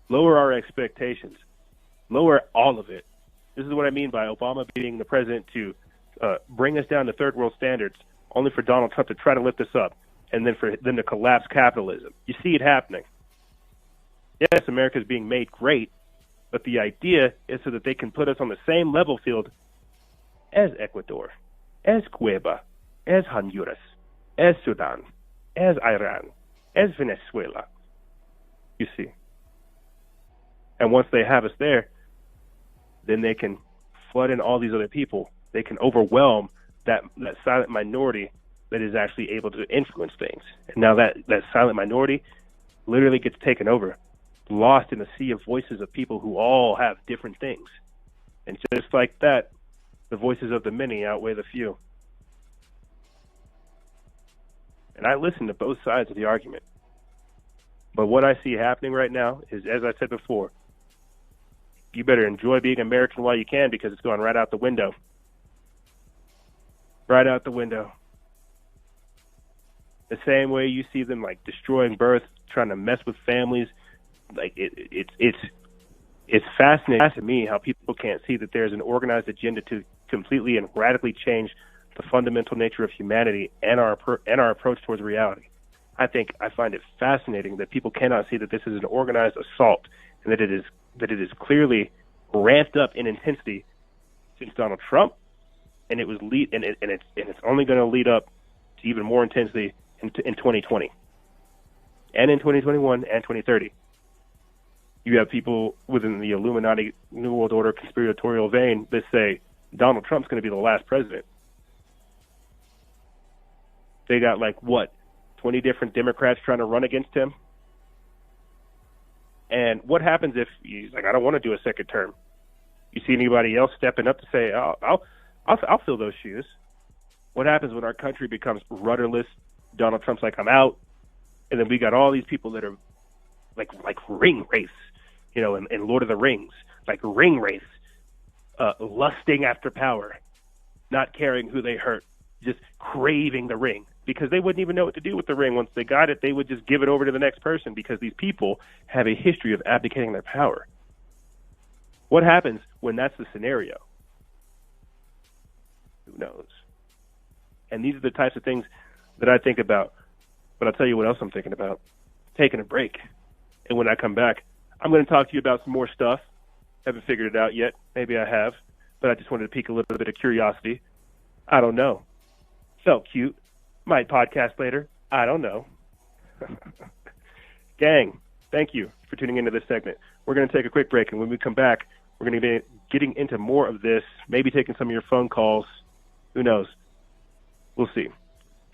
lower our expectations, lower all of it. This is what I mean by Obama being the president to bring us down to third world standards, only for Donald Trump to try to lift us up, and then for them to collapse capitalism. You see it happening. Yes, America's being made great, but the idea is so that they can put us on the same level field as Ecuador, as Cuba, as Honduras, as Sudan, as Iran, as Venezuela. You see. And once they have us there, then they can flood in all these other people. They can overwhelm that silent minority that is actually able to influence things. And now that silent minority literally gets taken over, lost in a sea of voices of people who all have different things. And just like that, the voices of the many outweigh the few. And I listen to both sides of the argument. But what I see happening right now is, as I said before, you better enjoy being American while you can, because it's going right out the window. Right out the window. The same way you see them like destroying birth, trying to mess with families. Like it's fascinating to me how people can't see that there's an organized agenda to completely and radically change the fundamental nature of humanity and our approach towards reality. I find it fascinating that people cannot see that this is an organized assault and that it is clearly ramped up in intensity since Donald Trump, and it's only going to lead up to even more intensity in 2020 and in 2021 and 2030. You have people within the Illuminati New World Order conspiratorial vein that say Donald Trump's going to be the last president. They got 20 different Democrats trying to run against him. And what happens if he's like, I don't want to do a second term? You see anybody else stepping up to say, I'll fill those shoes? What happens when our country becomes rudderless? Donald Trump's like, I'm out. And then we got all these people that are like ring race, in Lord of the Rings, like ring race, lusting after power, not caring who they hurt, just craving the ring, because they wouldn't even know what to do with the ring. Once they got it, they would just give it over to the next person, because these people have a history of abdicating their power. What happens when that's the scenario? Who knows? And these are the types of things that I think about. But I'll tell you what else I'm thinking about. Taking a break. And when I come back, I'm going to talk to you about some more stuff. Haven't figured it out yet. Maybe I have. But I just wanted to pique a little bit of curiosity. I don't know. Felt cute. Might podcast later. I don't know. Gang, thank you for tuning into this segment. We're going to take a quick break, and when we come back, we're going to be getting into more of this, maybe taking some of your phone calls. Who knows? We'll see.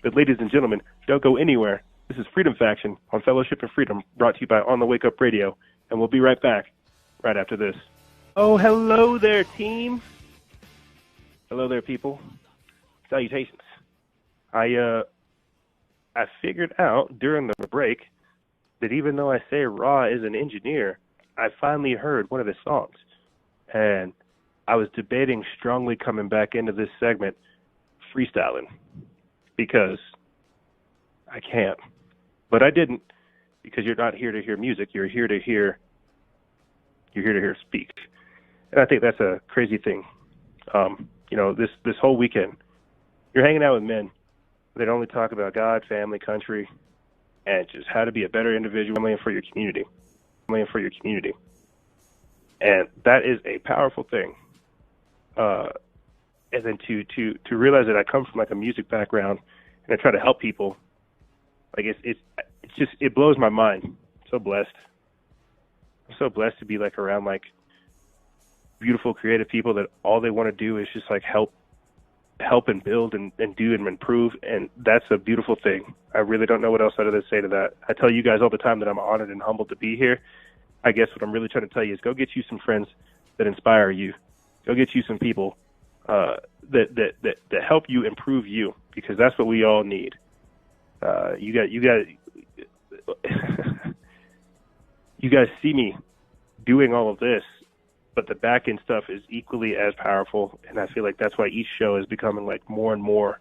But ladies and gentlemen, don't go anywhere. This is Freedom Faction on Fellowship and Freedom, brought to you by On the Wake Up Radio, and we'll be right back right after this. Oh, hello there, team. Hello there, people. Salutations. I figured out during the break that even though I say Ra is an engineer, I finally heard one of his songs. And I was debating strongly coming back into this segment freestyling, because I can't. But I didn't, because you're not here to hear music. You're here to hear speak. And I think that's a crazy thing. This whole weekend, you're hanging out with men that only talk about God, family, country, and just how to be a better individual and for your community. And that is a powerful thing. And then to realize that I come from a music background and I try to help people, it blows my mind. I'm so blessed. I'm so blessed to be around beautiful, creative people that all they want to do is just help and build and do and improve, and that's a beautiful thing. I really don't know what else to say to that. I tell you guys all the time that I'm honored and humbled to be here. I guess what I'm really trying to tell you is go get you some friends that inspire you. Go get you some people that help you improve you, because that's what we all need. You guys see me doing all of this, but the back end stuff is equally as powerful, and I feel like that's why each show is becoming more and more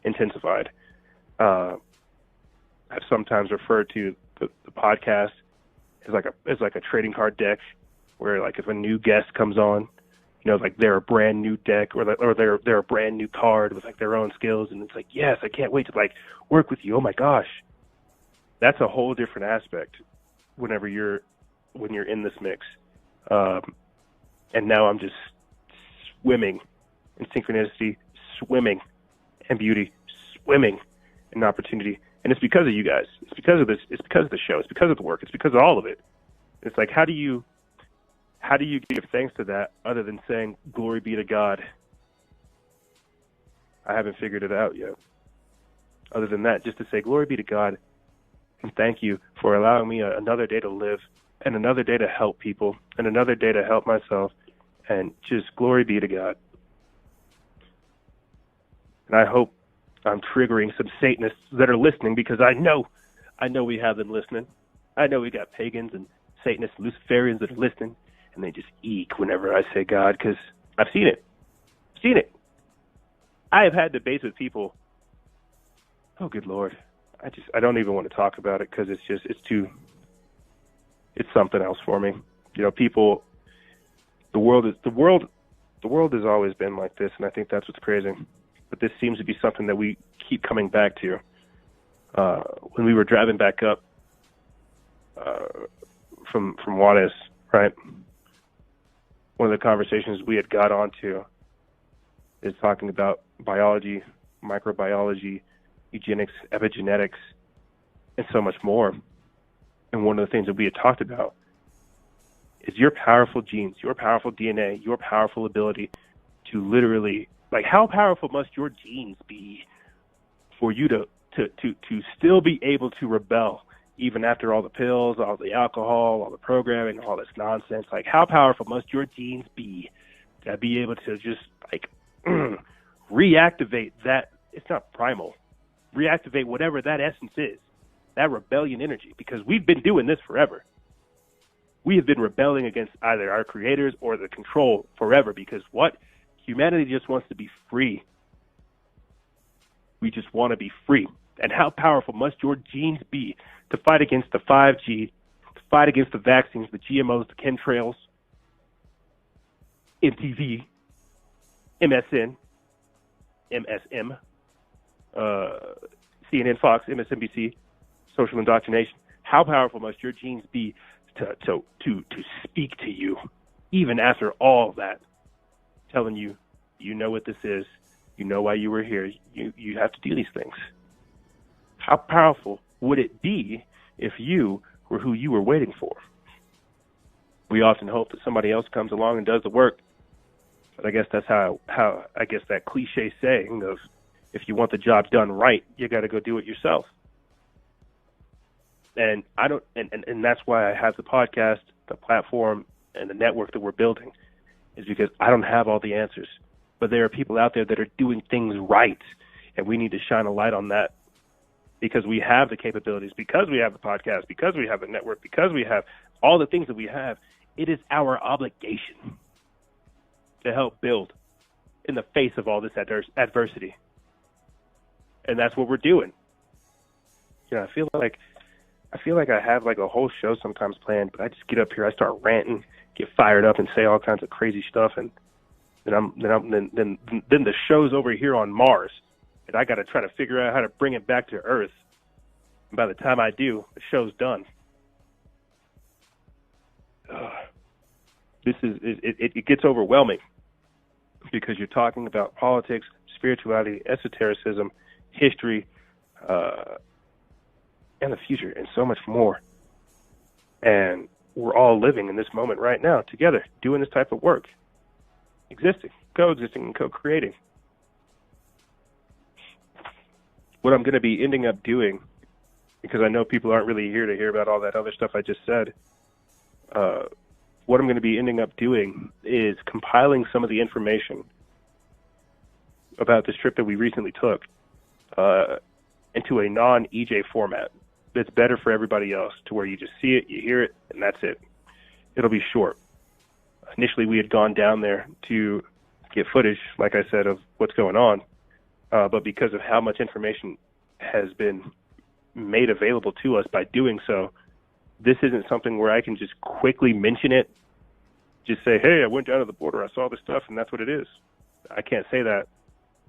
intensified. I've sometimes referred to the podcast as like a trading card deck, where if a new guest comes on, they're a brand new deck, or they're a brand new card with their own skills, and it's yes, I can't wait to work with you. Oh my gosh, that's a whole different aspect when you're in this mix. And now I'm just swimming in synchronicity, swimming in beauty, swimming in opportunity. And it's because of you guys. It's because of this. It's because of the show. It's because of the work. It's because of all of it. It's how do you give thanks to that other than saying, glory be to God? I haven't figured it out yet. Other than that, just to say, glory be to God, and thank you for allowing me another day to live, and another day to help people, and another day to help myself, and just glory be to God. And I hope I'm triggering some Satanists that are listening, because I know we have them listening. I know we got pagans and Satanists, Luciferians that are listening, and they just eek whenever I say God, because I've seen it. I have had debates with people. Oh, good Lord. I don't even want to talk about it, because it's something else for me. People, the world has always been like this, and I think that's what's crazy. But this seems to be something that we keep coming back to. when we were driving back up from Juarez, right? One of the conversations we had got onto is talking about biology, microbiology, eugenics, epigenetics, and so much more. And one of the things that we had talked about is your powerful genes, your powerful DNA, your powerful ability to literally, like, how powerful must your genes be for you to still be able to rebel even after all the pills, all the alcohol, all the programming, all this nonsense? Like, how powerful must your genes be to be able to just, like, reactivate that? It's not primal. Reactivate whatever that essence is, that rebellion energy, because we've been doing this forever. We have been rebelling against either our creators or the control forever, because what? Humanity just wants to be free. We just want to be free. And how powerful must your genes be to fight against the 5G, to fight against the vaccines, the GMOs, the chemtrails, MTV, MSN, MSM, CNN, Fox, MSNBC, social indoctrination? How powerful must your genes be to speak to you, even after all that, telling you, you know what this is, you know why you were here, you have to do these things? How powerful would it be if you were who you were waiting for? We often hope that somebody else comes along and does the work, but I guess that's how I guess that cliche saying of, if you want the job done right, you got to go do it yourself. And I don't, and that's why I have the podcast, the platform, and the network that we're building, is because I don't have all the answers. But there are people out there that are doing things right, and we need to shine a light on that, because we have the capabilities, because we have the podcast, because we have the network, because we have all the things that we have. It is our obligation to help build in the face of all this adversity. And that's what we're doing. You know, I feel like I have like a whole show sometimes planned, but I just get up here, I start ranting, get fired up, and say all kinds of crazy stuff, and then the show's over here on Mars, and I got to try to figure out how to bring it back to Earth. And by the time I do, the show's done. It gets overwhelming, because you're talking about politics, spirituality, esotericism, history, and the future, and so much more. And we're all living in this moment right now together, doing this type of work, existing, coexisting, and co-creating. What I'm going to be ending up doing, because I know people aren't really here to hear about all that other stuff I just said, what I'm going to be ending up doing is compiling some of the information about this trip that we recently took into a non-EJ format that's better for everybody else, to where you just see it, you hear it, and that's it. It'll be short. Initially, we had gone down there to get footage, like I said, of what's going on, but because of how much information has been made available to us by doing so, this isn't something where I can just quickly mention it, just say, hey, I went down to the border, I saw this stuff, and that's what it is. I can't say that,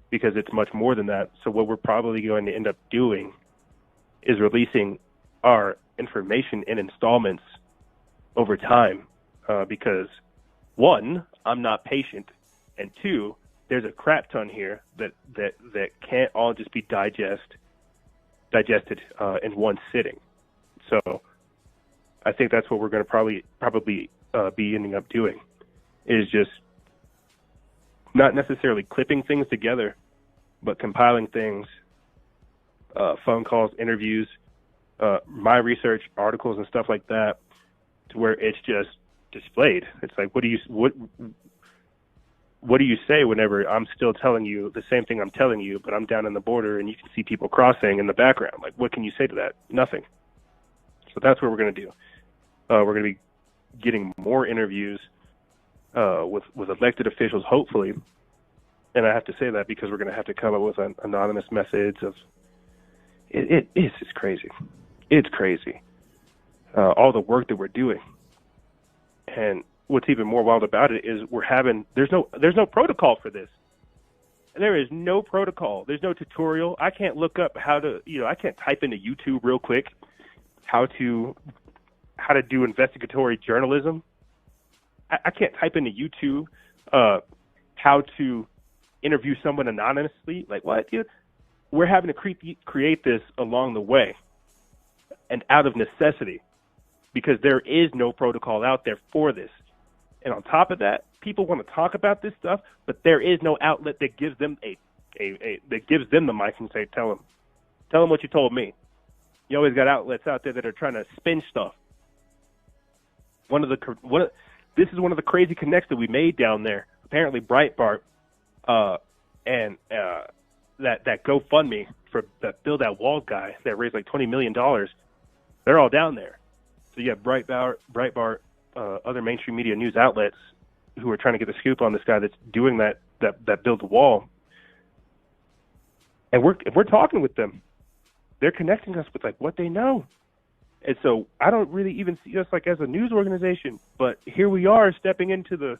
because it's much more than that. So what we're probably going to end up doing is releasing our information in installments over time, because, one, I'm not patient, and two, there's a crap ton here that can't all just be digested in one sitting. So I think that's what we're going to probably be ending up doing, is just not necessarily clipping things together, but compiling things, phone calls, interviews, my research, articles, and stuff like that, to where it's just displayed. It's like, what do you say whenever I'm still telling you the same thing I'm telling you, but I'm down in the border and you can see people crossing in the background? Like, what can you say to that? Nothing. So that's what we're going to do. We're going to be getting more interviews with elected officials, hopefully. And I have to say that because we're going to have to come up with anonymous methods of. It's just crazy. It's crazy. All the work that we're doing. And what's even more wild about it is there's no protocol for this. There is no protocol. There's no tutorial. I can't look up how to, I can't type into YouTube real quick how to do investigatory journalism. I can't type into YouTube how to interview someone anonymously. Like, what, dude? We're having to create this along the way and out of necessity because there is no protocol out there for this. And on top of that, people want to talk about this stuff, but there is no outlet that gives them that gives them the mic and say, tell them what you told me. You always got outlets out there that are trying to spin stuff. This is one of the crazy connects that we made down there. Apparently, Breitbart and that GoFundMe for that Build That Wall guy that raised like $20 million, they're all down there. So you have Breitbart, other mainstream media news outlets who are trying to get the scoop on this guy that's doing that Build the Wall. And we're talking with them. They're connecting us with like what they know. And so I don't really even see us like as a news organization, but here we are stepping into the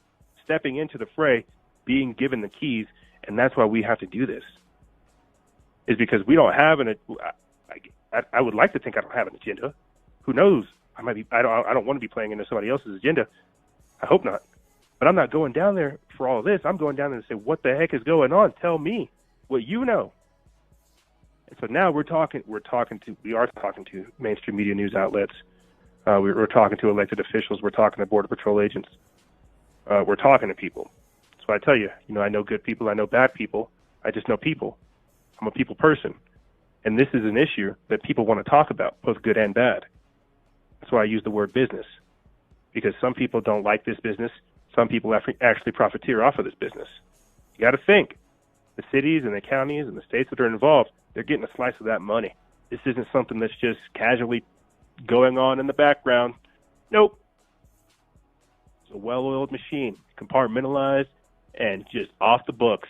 fray, being given the keys, and that's why we have to do this. Is because we don't have I would like to think I don't have an agenda. Who knows? I don't want to be playing into somebody else's agenda. I hope not. But I'm not going down there for all of this. I'm going down there to say, what the heck is going on? Tell me what you know. And so now we are talking to mainstream media news outlets. We're talking to elected officials. We're talking to Border Patrol agents. We're talking to people. So I tell you, I know good people. I know bad people. I just know people. I'm a people person. And this is an issue that people want to talk about, both good and bad. That's why I use the word business, because some people don't like this business. Some people actually profiteer off of this business. You got to think. The cities and the counties and the states that are involved, they're getting a slice of that money. This isn't something that's just casually going on in the background. Nope. It's a well-oiled machine, compartmentalized and just off the books.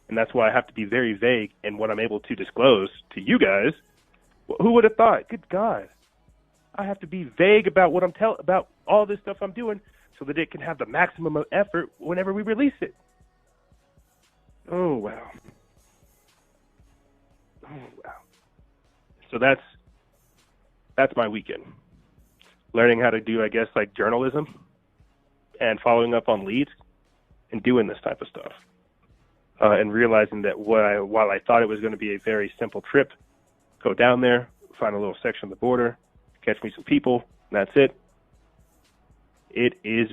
And that's why I have to be very vague in what I'm able to disclose to you guys. Who would have thought? Good God. I have to be vague about what about all this stuff I'm doing so that it can have the maximum of effort whenever we release it. Oh, wow. So that's my weekend. Learning how to do, I guess, like journalism and following up on leads and doing this type of stuff. And realizing that while I thought it was going to be a very simple trip, go down there, find a little section of the border, catch me some people, and that's it. It is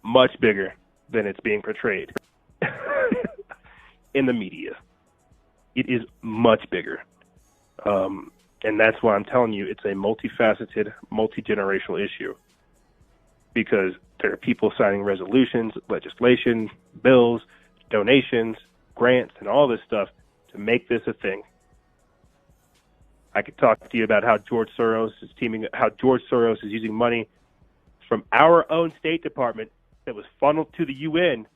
much bigger than it's being portrayed in the media. It is much bigger. And that's why I'm telling you it's a multifaceted, multi-generational issue. Because there are people signing resolutions, legislation, bills, donations, grants, and all this stuff to make this a thing. I could talk to you about how George Soros is using money from our own State Department that was funneled to the UN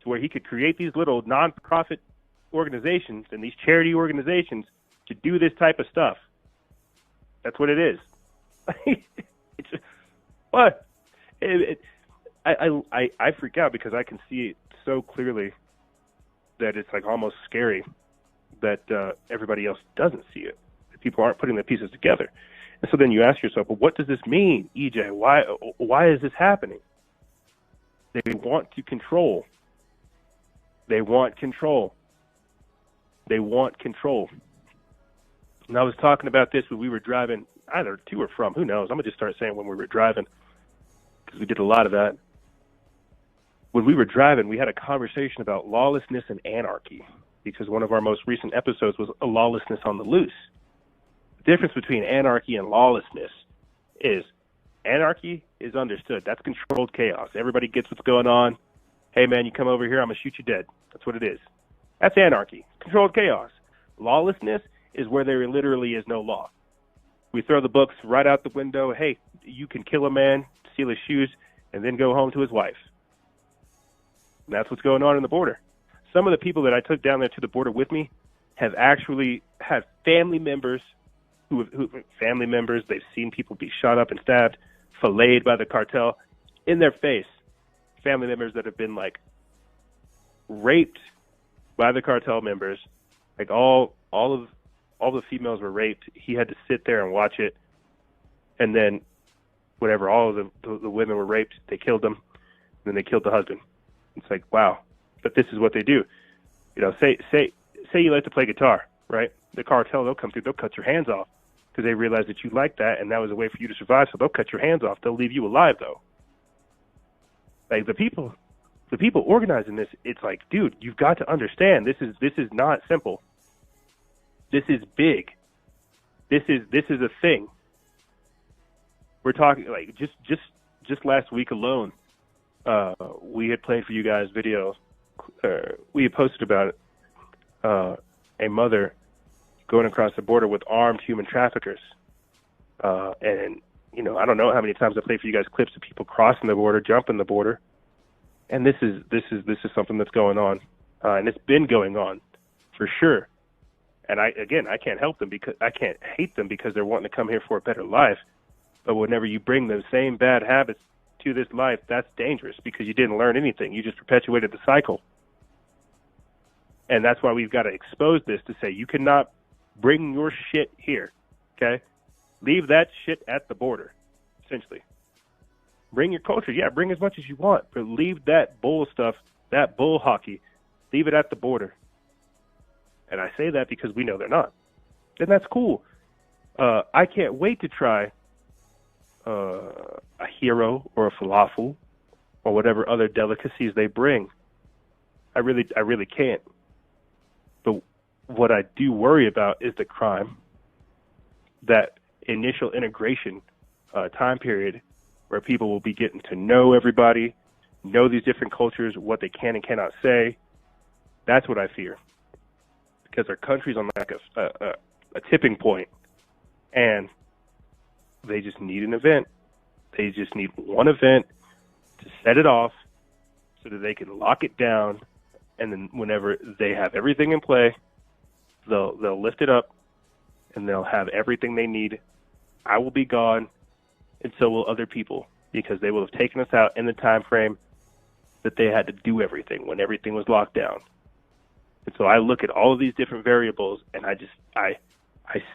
to where he could create these little non-profit organizations and these charity organizations to do this type of stuff. That's what it is. It's just, what? I freak out because I can see it so clearly that it's like almost scary that everybody else doesn't see it. That people aren't putting the pieces together. And so then you ask yourself, well, what does this mean, EJ? Why is this happening? They want to control. They want control. They want control. And I was talking about this when we were driving, either to or from, who knows? I'm going to just start saying when we were driving, because we did a lot of that. When we were driving, we had a conversation about lawlessness and anarchy, because one of our most recent episodes was a lawlessness on the loose. The difference between anarchy and lawlessness is anarchy is understood. That's controlled chaos. Everybody gets what's going on. Hey, man, you come over here, I'm going to shoot you dead. That's what it is. That's anarchy, controlled chaos. Lawlessness is where there literally is no law. We throw the books right out the window. Hey, you can kill a man, steal his shoes, and then go home to his wife. And that's what's going on in the border. Some of the people that I took down there to the border with me have actually had family members they've seen people be shot up and stabbed, filleted by the cartel in their face. Family members that have been like raped by the cartel members. Like all the females were raped. He had to sit there and watch it, and then whenever all of the women were raped, they killed them, and then they killed the husband. It's like, wow, but this is what they do. You know, say you like to play guitar, right? The cartel, they'll come through, they'll cut your hands off because they realize that you like that, and that was a way for you to survive. So they'll cut your hands off. They'll leave you alive, though. Like the people organizing this, it's like, dude, you've got to understand this is not simple. This is big. This is a thing. We're talking like just last week alone, we had played for you guys video. We had posted about a mother going across the border with armed human traffickers, and you know, I don't know how many times I played for you guys clips of people crossing the border, jumping the border, and this is something that's going on, and it's been going on for sure. And I can't help them because I can't hate them because they're wanting to come here for a better life. But whenever you bring those same bad habits to this life, that's dangerous because you didn't learn anything. You just perpetuated the cycle. And that's why we've got to expose this to say you cannot bring your shit here, okay? Leave that shit at the border, essentially. Bring your culture. Yeah, bring as much as you want, but leave that bull stuff, that bull hockey, leave it at the border. And I say that because we know they're not. And that's cool. I can't wait to try a hero or a falafel or whatever other delicacies they bring. I really can't. But what I do worry about is the crime, that initial integration time period where people will be getting to know everybody, know these different cultures, what they can and cannot say. That's what I fear. Because our country's on like a tipping point, and they just need an event. They just need one event to set it off so that they can lock it down, and then whenever they have everything in play, they'll lift it up, and they'll have everything they need. I will be gone, and so will other people, because they will have taken us out in the time frame that they had to do everything when everything was locked down. And so I look at all of these different variables, and I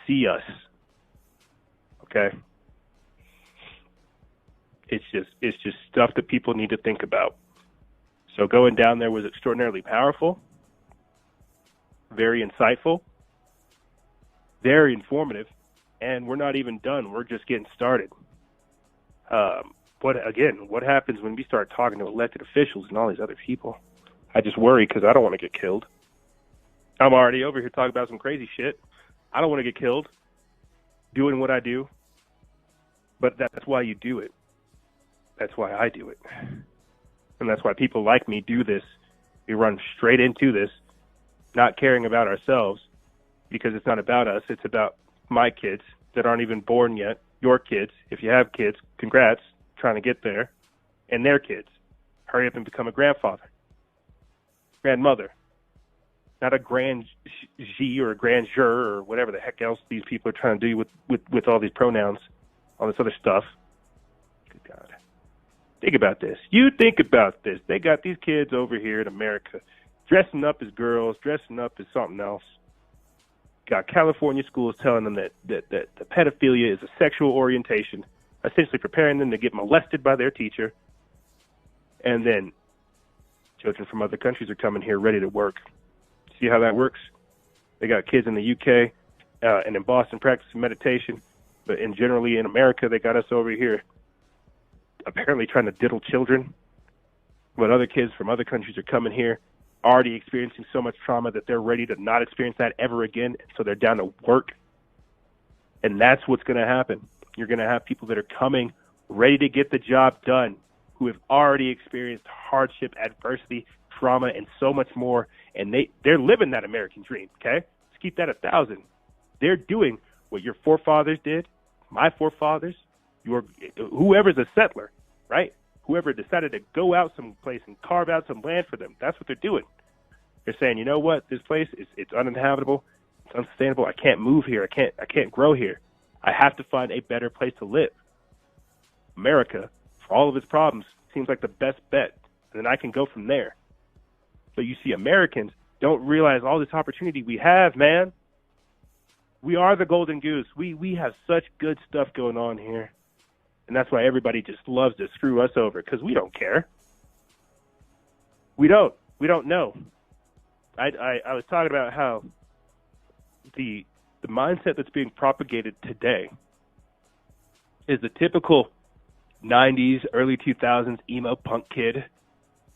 see us. Okay? It's just stuff that people need to think about. So going down there was extraordinarily powerful, very insightful, very informative, and we're not even done. We're just getting started. But again, what happens when we start talking to elected officials and all these other people? I just worry because I don't want to get killed. I'm already over here talking about some crazy shit. I don't want to get killed doing what I do. But that's why you do it. That's why I do it. And that's why people like me do this. We run straight into this, not caring about ourselves, because it's not about us. It's about my kids that aren't even born yet, your kids. If you have kids, congrats, trying to get there, and their kids. Hurry up and become a grandfather, grandmother. Not a grand G or a grand jur or whatever the heck else these people are trying to do with all these pronouns, all this other stuff. Good God. Think about this. You think about this. They got these kids over here in America dressing up as girls, dressing up as something else. Got California schools telling them that the pedophilia is a sexual orientation, essentially preparing them to get molested by their teacher. And then children from other countries are coming here ready to work. See how that works? They got kids in the UK and in Boston practicing meditation, but generally in America, they got us over here apparently trying to diddle children. But other kids from other countries are coming here already experiencing so much trauma that they're ready to not experience that ever again, so they're down to work. And that's what's going to happen. You're going to have people that are coming ready to get the job done, who have already experienced hardship, adversity, trauma, and so much more, and they're living that American dream, okay? Let's keep that 1,000. They're doing what your forefathers did, my forefathers, whoever's a settler, right? Whoever decided to go out someplace and carve out some land for them, that's what they're doing. They're saying, you know what, this place, it's uninhabitable, it's unsustainable, I can't move here, I can't grow here. I have to find a better place to live. America, for all of its problems, seems like the best bet, and then I can go from there. So you see Americans don't realize all this opportunity we have, man. We are the golden goose. We have such good stuff going on here. And that's why everybody just loves to screw us over, because we don't care. We don't know. I was talking about how the mindset that's being propagated today is the typical 90s, early 2000s emo punk kid,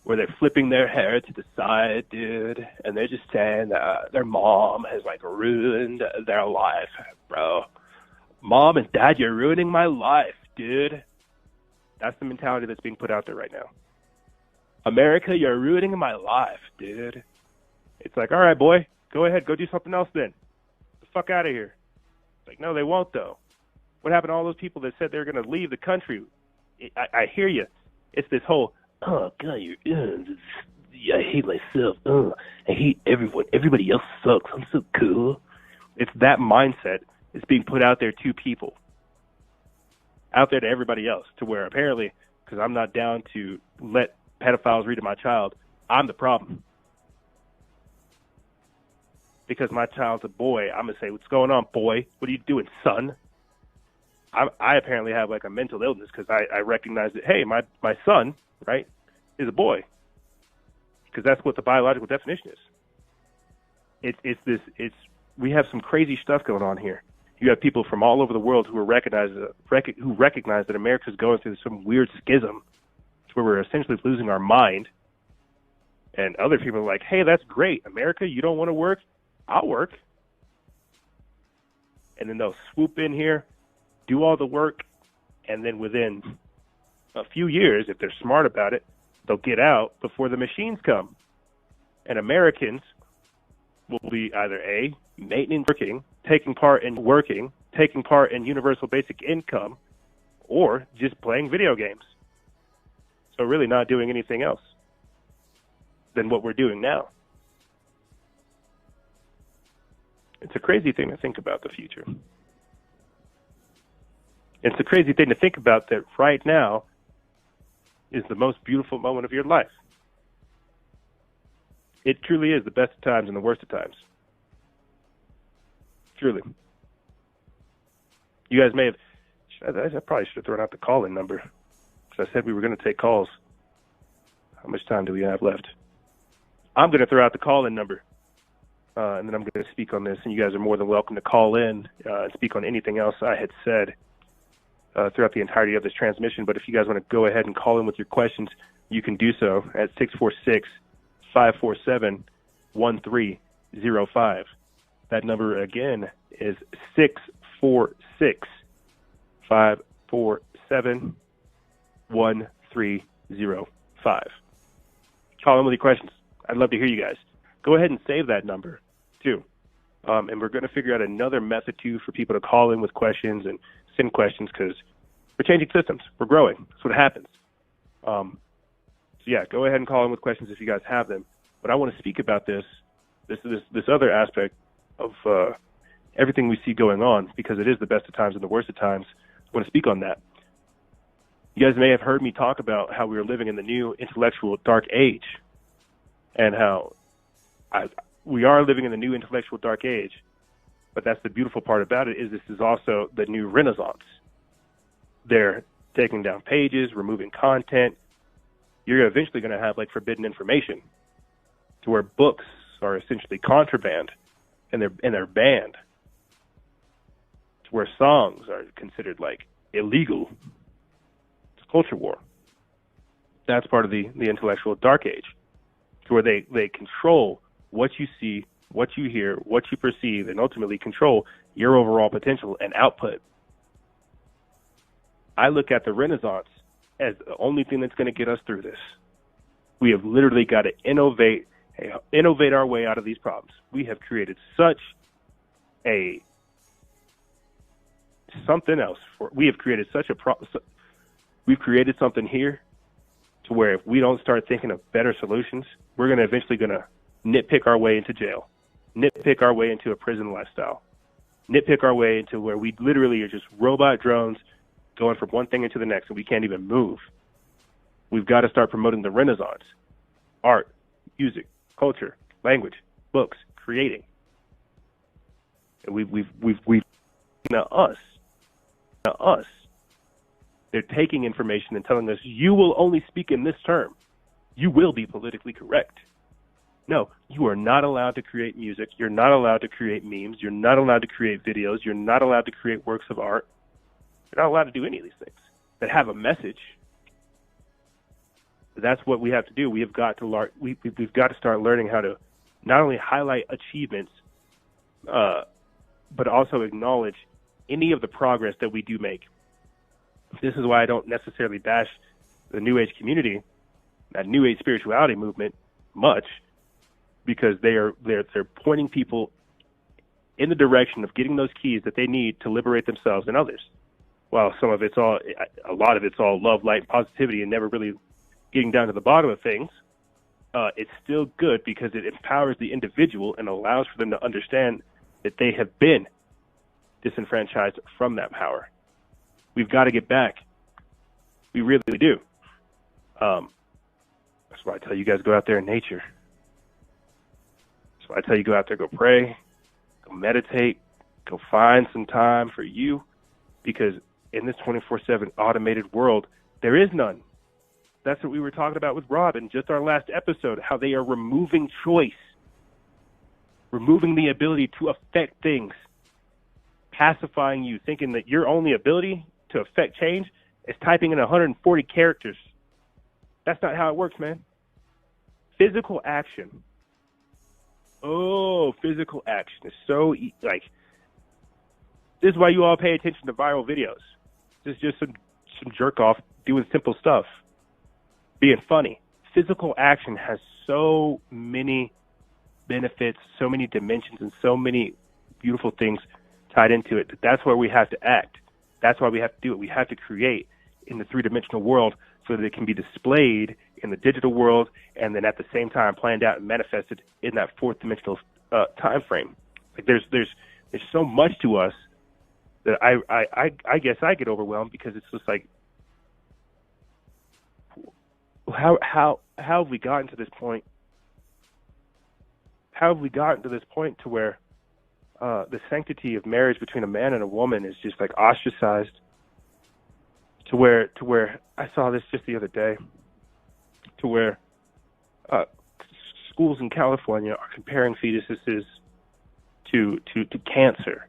where they're flipping their hair to the side, dude, and they're just saying that their mom has, like, ruined their life, bro. Mom and Dad, you're ruining my life, dude. That's the mentality that's being put out there right now. America, you're ruining my life, dude. It's like, all right, boy, go ahead, go do something else then. Get the fuck out of here. It's like, no, they won't, though. What happened to all those people that said they were going to leave the country? I hear you. It's this whole, oh, God, I hate myself. I hate everyone. Everybody else sucks. I'm so cool. It's that mindset that's being put out there to people, out there to everybody else, to where apparently, because I'm not down to let pedophiles read to my child, I'm the problem. Because my child's a boy, I'm going to say, what's going on, boy? What are you doing, son? I apparently have, like, a mental illness because I recognize that, hey, my son, right, is a boy, because that's what the biological definition is. We have some crazy stuff going on here. You have people from all over the world who recognize that America's going through some weird schism where we're essentially losing our mind, and other people are like, hey, that's great, America, you don't want to work? I'll work. And then they'll swoop in here, do all the work, and then within a few years, if they're smart about it, they'll get out before the machines come. And Americans will be either A, maintenance working, taking part in universal basic income, or just playing video games. So really not doing anything else than what we're doing now. It's a crazy thing to think about the future. It's a crazy thing to think about that right now is the most beautiful moment of your life. It truly is the best of times and the worst of times. Truly. You guys may have... I probably should have thrown out the call-in number, because I said we were going to take calls. How much time do we have left? I'm going to throw out the call-in number, and then I'm going to speak on this, and you guys are more than welcome to call in and speak on anything else I had said throughout the entirety of this transmission. But if you guys want to go ahead and call in with your questions, you can do so at 646-547-1305. That number again is 646-547-1305. Call in with your questions. I'd love to hear you guys. Go ahead and save that number too. And we're going to figure out another method too for people to call in with questions and send questions, because we're changing systems. We're growing. That's what happens. So yeah, go ahead and call in with questions if you guys have them. But I want to speak about this other aspect of everything we see going on, because it is the best of times and the worst of times. I want to speak on that. You guys may have heard me talk about how we are living in the new intellectual dark age, and how we are living in the new intellectual dark age. But that's the beautiful part about it, is this is also the new Renaissance. They're taking down pages, removing content. You're eventually going to have, like, forbidden information, to where books are essentially contraband and they're banned, to where songs are considered, like, illegal. It's a culture war. That's part of the intellectual dark age, to where they control what you see, what you hear, what you perceive, and ultimately control your overall potential and output. I look at the Renaissance as the only thing that's going to get us through this. We have literally got to innovate our way out of these problems. We have created something else. We've created something here to where if we don't start thinking of better solutions, we're eventually going to nitpick our way into jail, nitpick our way into a prison lifestyle, nitpick our way into where we literally are just robot drones going from one thing into the next, and we can't even move. We've got to start promoting the Renaissance. Art, music, culture, language. books, creating. And we've now us. They're taking information and telling us, you will only speak in this term. You will be politically correct. No, you are not allowed to create music. You're not allowed to create memes. You're not allowed to create videos. You're not allowed to create works of art. You're not allowed to do any of these things that have a message. That's what we have to do. We have got to learn. We've got to start learning how to not only highlight achievements, but also acknowledge any of the progress that we do make. This is why I don't necessarily bash the New Age community, that New Age spirituality movement, much, because they're pointing people in the direction of getting those keys that they need to liberate themselves and others. While a lot of it's all love, light, and positivity, and never really getting down to the bottom of things, it's still good because it empowers the individual and allows for them to understand that they have been disenfranchised from that power. We've got to get back. We really do. That's why I tell you guys, go out there in nature. That's why I tell you, go out there, go pray, go meditate, go find some time for you, because in this 24/7 automated world, there is none. That's what we were talking about with Rob in just our last episode, how they are removing choice, removing the ability to affect things, pacifying you, thinking that your only ability to affect change is typing in 140 characters. That's not how it works, man. Physical action. Oh, physical action is so, this is why you all pay attention to viral videos. This is just some jerk off doing simple stuff, being funny. Physical action has so many benefits, so many dimensions, and so many beautiful things tied into it. That's where we have to act. That's why we have to do it. We have to create in the three-dimensional world so that it can be displayed in the digital world, and then at the same time planned out and manifested in that fourth-dimensional time frame. Like there's so much to us that I guess I get overwhelmed, because it's just like, how have we gotten to this point? How have we gotten to this point to where the sanctity of marriage between a man and a woman is just like ostracized, to where I saw this just the other day, to where schools in California are comparing fetuses to cancer,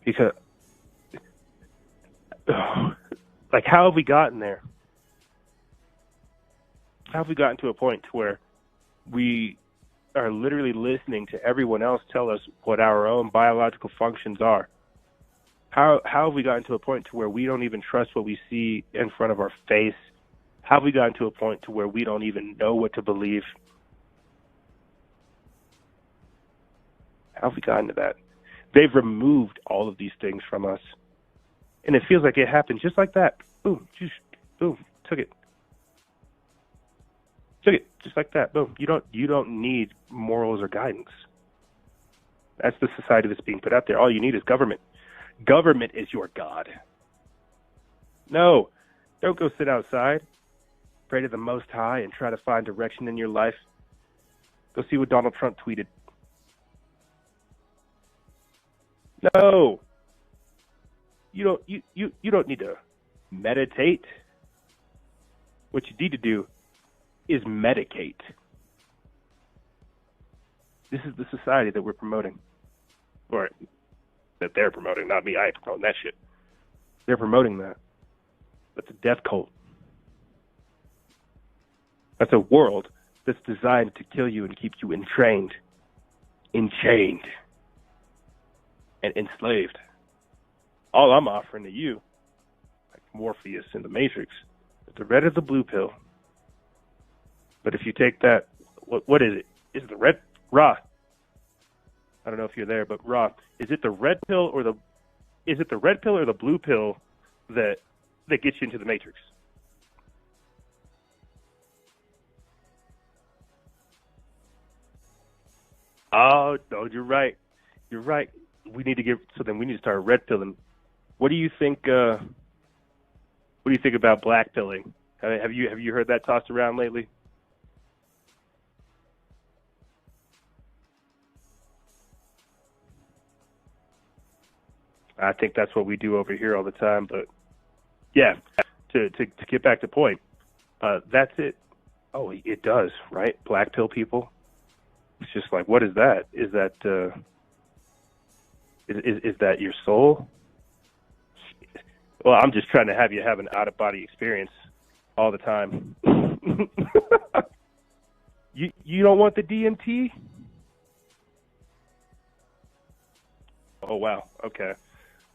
because like, how have we gotten there? How have we gotten to a point to where we are literally listening to everyone else tell us what our own biological functions are? How have we gotten to a point to where we don't even trust what we see in front of our face? How have we gotten to a point to where we don't even know what to believe? How have we gotten to that? They've removed all of these things from us, and it feels like it happened just like that. Boom, just boom, took it, just like that. Boom. You don't need morals or guidance. That's the society that's being put out there. All you need is government. Government is your God. No, don't go sit outside, pray to the Most High, and try to find direction in your life. Go see what Donald Trump tweeted. No, you don't need to meditate. What you need to do is medicate. This is the society that we're promoting, or that they're promoting, not me. I ain't promoting that shit. They're promoting that. That's a death cult. That's a world that's designed to kill you and keep you enchained, and enslaved. All I'm offering to you, like Morpheus in the Matrix, is the red or the blue pill. But if you take that, what is it? Is it the red? Ra, I don't know if you're there, but Ra, is it the red pill or the blue pill that gets you into the Matrix? Oh no, you're right. You're right. We need to start red pilling. What do you think? What do you think about black pilling? Have you heard that tossed around lately? I think that's what we do over here all the time. But yeah, to get back to point, that's it. Oh, it does, right? Black pill people. It's just like, what is that? Is that is that your soul? Well, I'm just trying to have you have an out of body experience all the time. You don't want the DMT? Oh wow. Okay.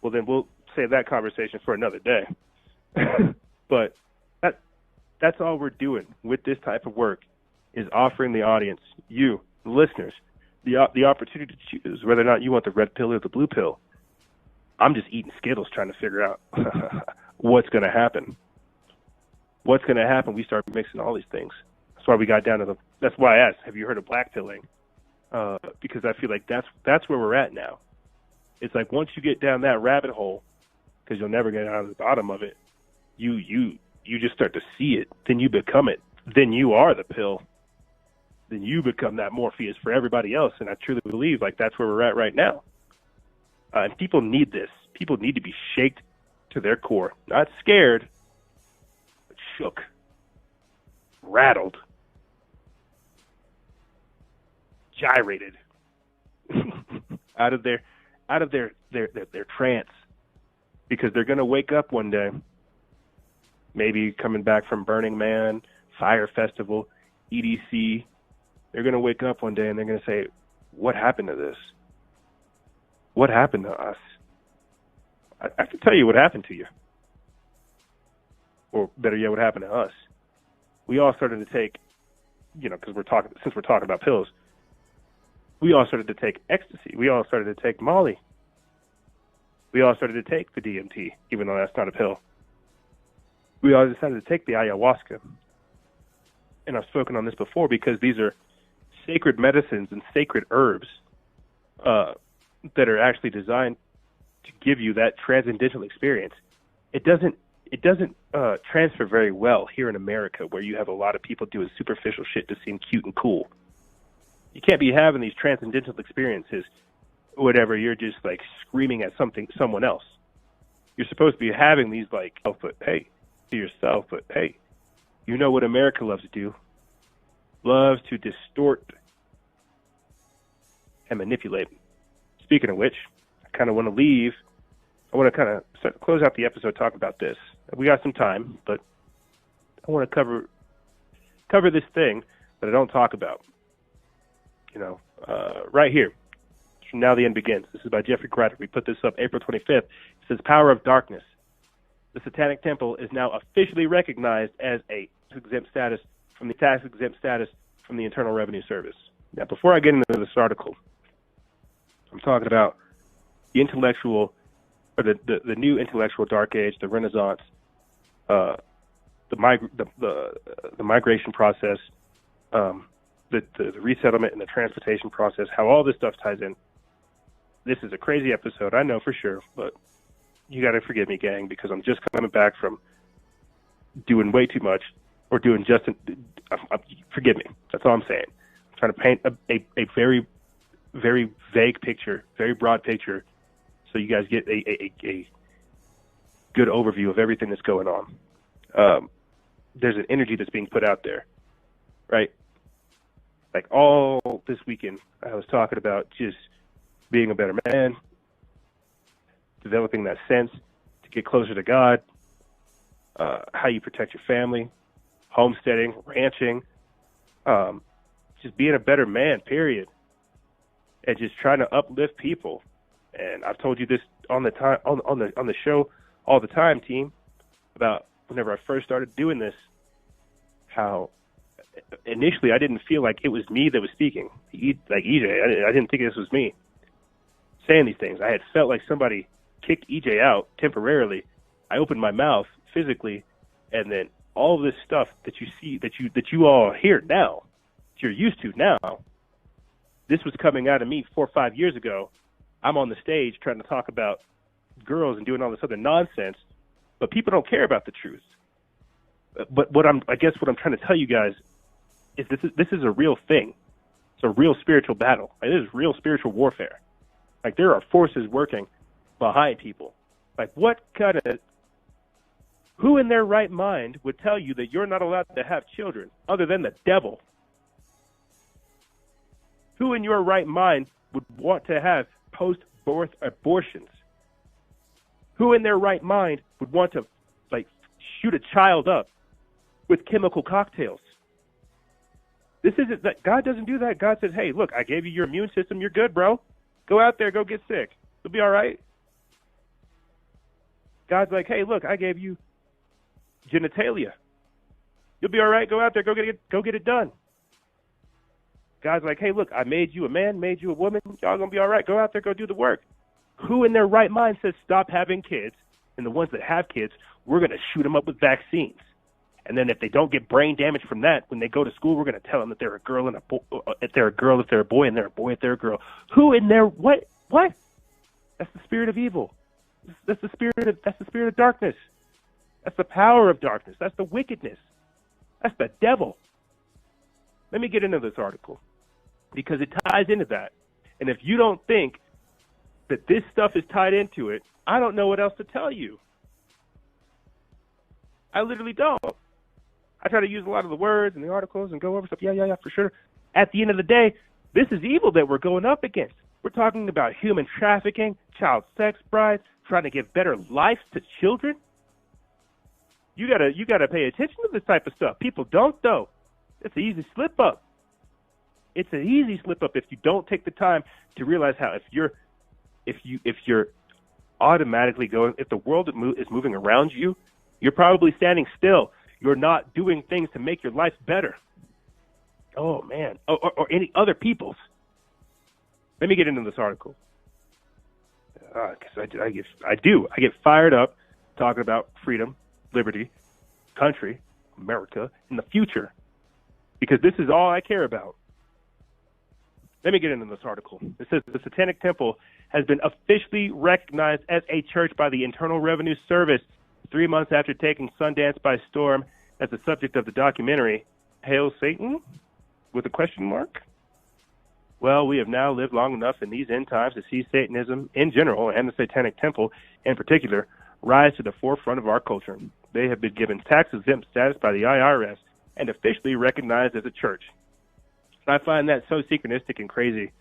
Well, then we'll save that conversation for another day. But that's all we're doing with this type of work is offering the audience, you, the listeners, the opportunity to choose whether or not you want the red pill or the blue pill. I'm just eating Skittles trying to figure out what's going to happen. What's going to happen? We start mixing all these things. That's why we got down to that's why I asked, have you heard of black pilling? Because I feel like that's where we're at now. It's like once you get down that rabbit hole, because you'll never get out of the bottom of it, you just start to see it. Then you become it. Then you are the pill. Then you become that Morpheus for everybody else. And I truly believe like that's where we're at right now. And people need this. People need to be shaked to their core. Not scared, but shook, rattled, gyrated out of their trance, because they're going to wake up one day, maybe coming back from Burning Man, Fire Festival, EDC. They're going to wake up one day and they're going to say, what happened to this? What happened to us? I can tell you what happened to you. Or better yet, what happened to us. We all started to take, because since we're talking about pills, we all started to take ecstasy. We all started to take Molly. We all started to take the DMT, even though that's not a pill. We all decided to take the ayahuasca. And I've spoken on this before because these are sacred medicines and sacred herbs that are actually designed to give you that transcendental experience. It doesn't transfer very well here in America, where you have a lot of people doing superficial shit to seem cute and cool. You can't be having these transcendental experiences, whatever. You're just like screaming at someone else. You're supposed to be having these like, oh, but hey, to yourself, but hey, you know what America loves to do? Loves to distort and manipulate. Speaking of which, I kind of want to leave. I want to kind of close out the episode talking about this. We got some time, but I want to cover this thing that I don't talk about. Right here. From Now the End Begins. This is by Jeffrey Craddock. We put this up April 25th. It says, Power of Darkness. The Satanic Temple is now officially recognized as a tax-exempt status from the Internal Revenue Service. Now, before I get into this article, I'm talking about the intellectual, or the new intellectual dark age, the Renaissance, the migration process, the resettlement and the transportation process, how all this stuff ties in. This is a crazy episode, I know for sure, but you got to forgive me, gang, because I'm just coming back from doing way too much, or doing just, forgive me, that's all I'm saying. I'm trying to paint a very, very vague picture, very broad picture, so you guys get a good overview of everything that's going on. There's an energy that's being put out there, right? Like all this weekend, I was talking about just being a better man, developing that sense to get closer to God, how you protect your family, homesteading, ranching, just being a better man, period, and just trying to uplift people. And I've told you this on the show all the time, team, about whenever I first started doing this, how initially I didn't feel like it was me that was speaking, like EJ. I didn't think this was me saying these things. I had felt like somebody kicked EJ out temporarily. I opened my mouth physically, and then all of this stuff that you see, that you all hear now, that you're used to now, this was coming out of me 4 or 5 years ago. I'm on the stage trying to talk about girls and doing all this other nonsense, but people don't care about the truth. But I guess what I'm trying to tell you guys is this is a real thing. It's a real spiritual battle. It is real spiritual warfare. Like, there are forces working behind people. Like, who in their right mind would tell you that you're not allowed to have children other than the devil? Who in your right mind would want to have post-birth abortions? Who in their right mind would want to, shoot a child up with chemical cocktails? This isn't that. God doesn't do that. God says, hey, look, I gave you your immune system. You're good, bro. Go out there, go get sick. You'll be all right. God's like, hey, look, I gave you genitalia. You'll be all right. Go out there, go get it done. God's like, hey, look, I made you a man, made you a woman. Y'all gonna be all right. Go out there, go do the work. Who in their right mind says stop having kids? And the ones that have kids, we're gonna shoot them up with vaccines. And then if they don't get brain damage from that, when they go to school, we're going to tell them that they're a girl and a boy, if they're a girl, if they're a boy, and they're a boy if they're a girl. Who in there? What? That's the spirit of evil. That's the spirit of darkness. That's the power of darkness. That's the wickedness. That's the devil. Let me get into this article because it ties into that. And if you don't think that this stuff is tied into it, I don't know what else to tell you. I literally don't. I try to use a lot of the words and the articles and go over stuff. Yeah, for sure. At the end of the day, this is evil that we're going up against. We're talking about human trafficking, child sex brides, trying to give better lives to children. You gotta pay attention to this type of stuff. People don't, though. It's an easy slip up. It's an easy slip up if you don't take the time to realize how if you're automatically going, if the world is moving around you, you're probably standing still. You're not doing things to make your life better. Oh, man. Or any other people's. Let me get into this article. Because I get fired up talking about freedom, liberty, country, America, and the future. Because this is all I care about. Let me get into this article. It says the Satanic Temple has been officially recognized as a church by the Internal Revenue Service 3 months after taking Sundance by storm as the subject of the documentary, Hail Satan? With a question mark? Well, we have now lived long enough in these end times to see Satanism in general and the Satanic Temple in particular rise to the forefront of our culture. They have been given tax-exempt status by the IRS and officially recognized as a church. And I find that so synchronistic and crazy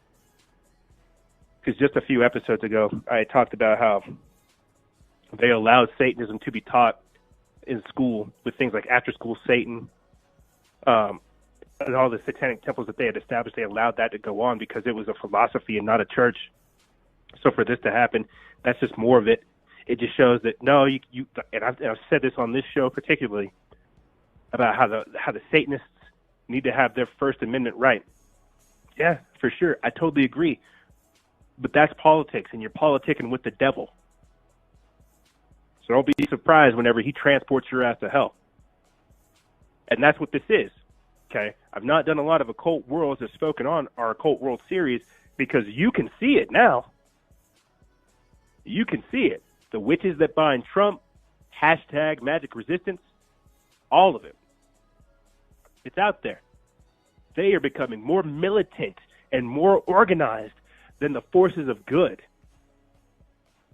because just a few episodes ago, I talked about how they allowed Satanism to be taught in school with things like after-school Satan, and all the satanic temples that they had established. They allowed that to go on because it was a philosophy and not a church. So for this to happen, that's just more of it. It just shows that no, and I've said this on this show particularly about how the Satanists need to have their First Amendment right. Yeah, for sure, I totally agree. But that's politics, and you're politicking with the devil. So don't be surprised whenever he transports your ass to hell. And that's what this is, okay? I've not done a lot of Occult Worlds or spoken on our Occult World series because you can see it now. You can see it. The witches that bind Trump, hashtag magic resistance, all of it. It's out there. They are becoming more militant and more organized than the forces of good.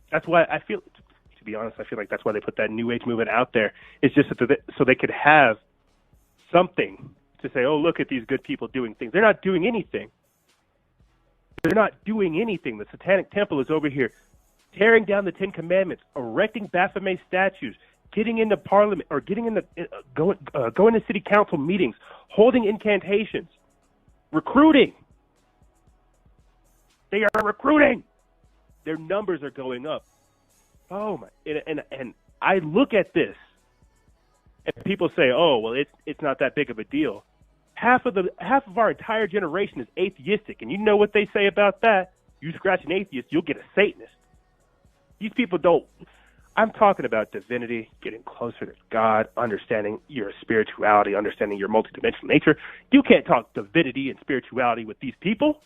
That's why I feel, to be honest, I feel like that's why they put that New Age movement out there. It's just so they could have something to say, oh, look at these good people doing things. They're not doing anything. They're not doing anything. The Satanic Temple is over here tearing down the Ten Commandments, erecting Baphomet statues, getting into Parliament, or getting into going to city council meetings, holding incantations, recruiting. They are recruiting. Their numbers are going up. Oh my! And I look at this, and people say, "Oh, well, it's not that big of a deal." Half of our entire generation is atheistic, and you know what they say about that? You scratch an atheist, you'll get a Satanist. These people don't. I'm talking about divinity, getting closer to God, understanding your spirituality, understanding your multidimensional nature. You can't talk divinity and spirituality with these people.